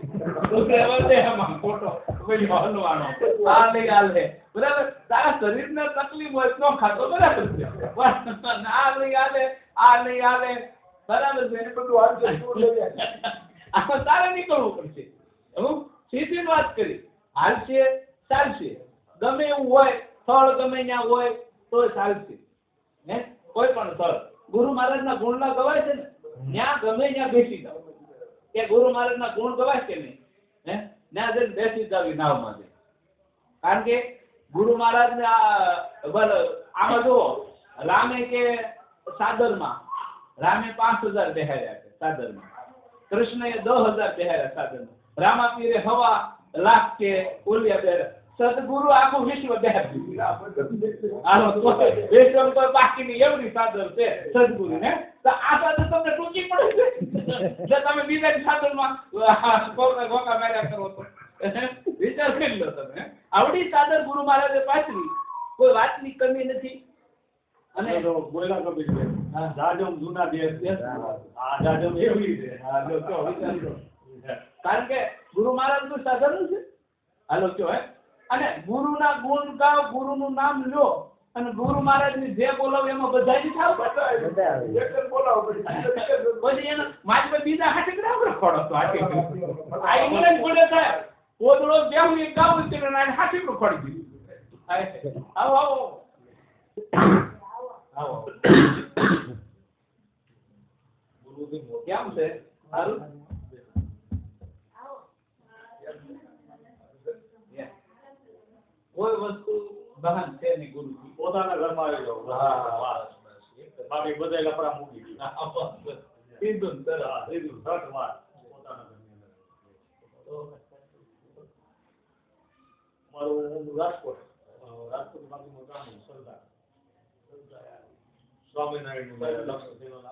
B: તું કહેવા દે આમાં ખોટો હલવાનો આ નહીં હાલે બરાબર તારા શરીરને તકલીફ હોય તો ખાતો બરાબર છે આ નહીં હાલે આ નહીં હાલે બરાબર છે એને બધું હાલ આમાં તારે નીકળવું પડશે હું સીધી વાત કરી હાલશે ચાલશે ગમે એવું હોય સ્થળ ગમે ત્યાં હોય તો ચાલશે હે કોઈ પણ સ્થળ ગુરુ મહારાજના ગુણના ગવાય છે ને ત્યાં ગમે ત્યાં બેસી જાવ કે ગુરુ મહારાજના ગુણ ગવાય કે નહીં હે ત્યાં જઈને બેસી જાવ નાવમાં જઈ કારણ કે ગુરુ મહારાજ ને આમાં જુઓ રામે કે સાદરમાં રામે 5000 બેહાર્યા છે સાદરમાં કૃષ્ણએ 10000 બેહાર્યા સાદરમાં રામાપીરે 1.5 લાખ કે ઓલિયા બેહાર્યા સદગુરુ આખું વિશ્વ બેહારી આનો તો વિશ્વ તો બાકીની એવડી સાદર છે સદગુરુ ને તો આ સાદર તમને ટૂંકી પડે છે જો તમે બીજાની સાદરમાં ગોકા માર્યા કરો તો વિચાર કરી લો તમે આવડી સાદર ગુરુ મહારાજે પાછળી કોઈ વાતની કમી નથી અને
A: બોયલા કબીર છે જાજમ જૂના દેશ આ જાજમ એવી છે હા જો તો વિચાર કરો
B: કારણ કે ગુરુ મહારાજ નું સાધન છે હાલો કયો હે અને ગુરુના ગુણ ગાઓ ગુરુનું નામ લો અને ગુરુ મહારાજની જે બોલાવ એમાં બધાય થાવ એક બોલાવ પછી એને મારી બીજા હાથે ગ્રામ રખડો તો હાથે આ ઇંગ્લેન્ડ પડે થાય ઓદળો જેવું એક ગાવ છે ને હાથે રખડી દીધું આવો આવો આવો ગુરુજી કેમ છે સારું કોઈ વસ્તુ બહાન છે નહીં ગુરુજી
A: પોતાના ઘરમાં આવી જાવ બાકી બધા લફડા મૂકી દીધા
B: સીધું સરસ
A: સીધું સટ વાત પોતાના ઘરની અંદર મારું રાજકોટ બાજુમાં ગામ સરદાર સ્વામિનારાયણ નું લક્ષ્મણ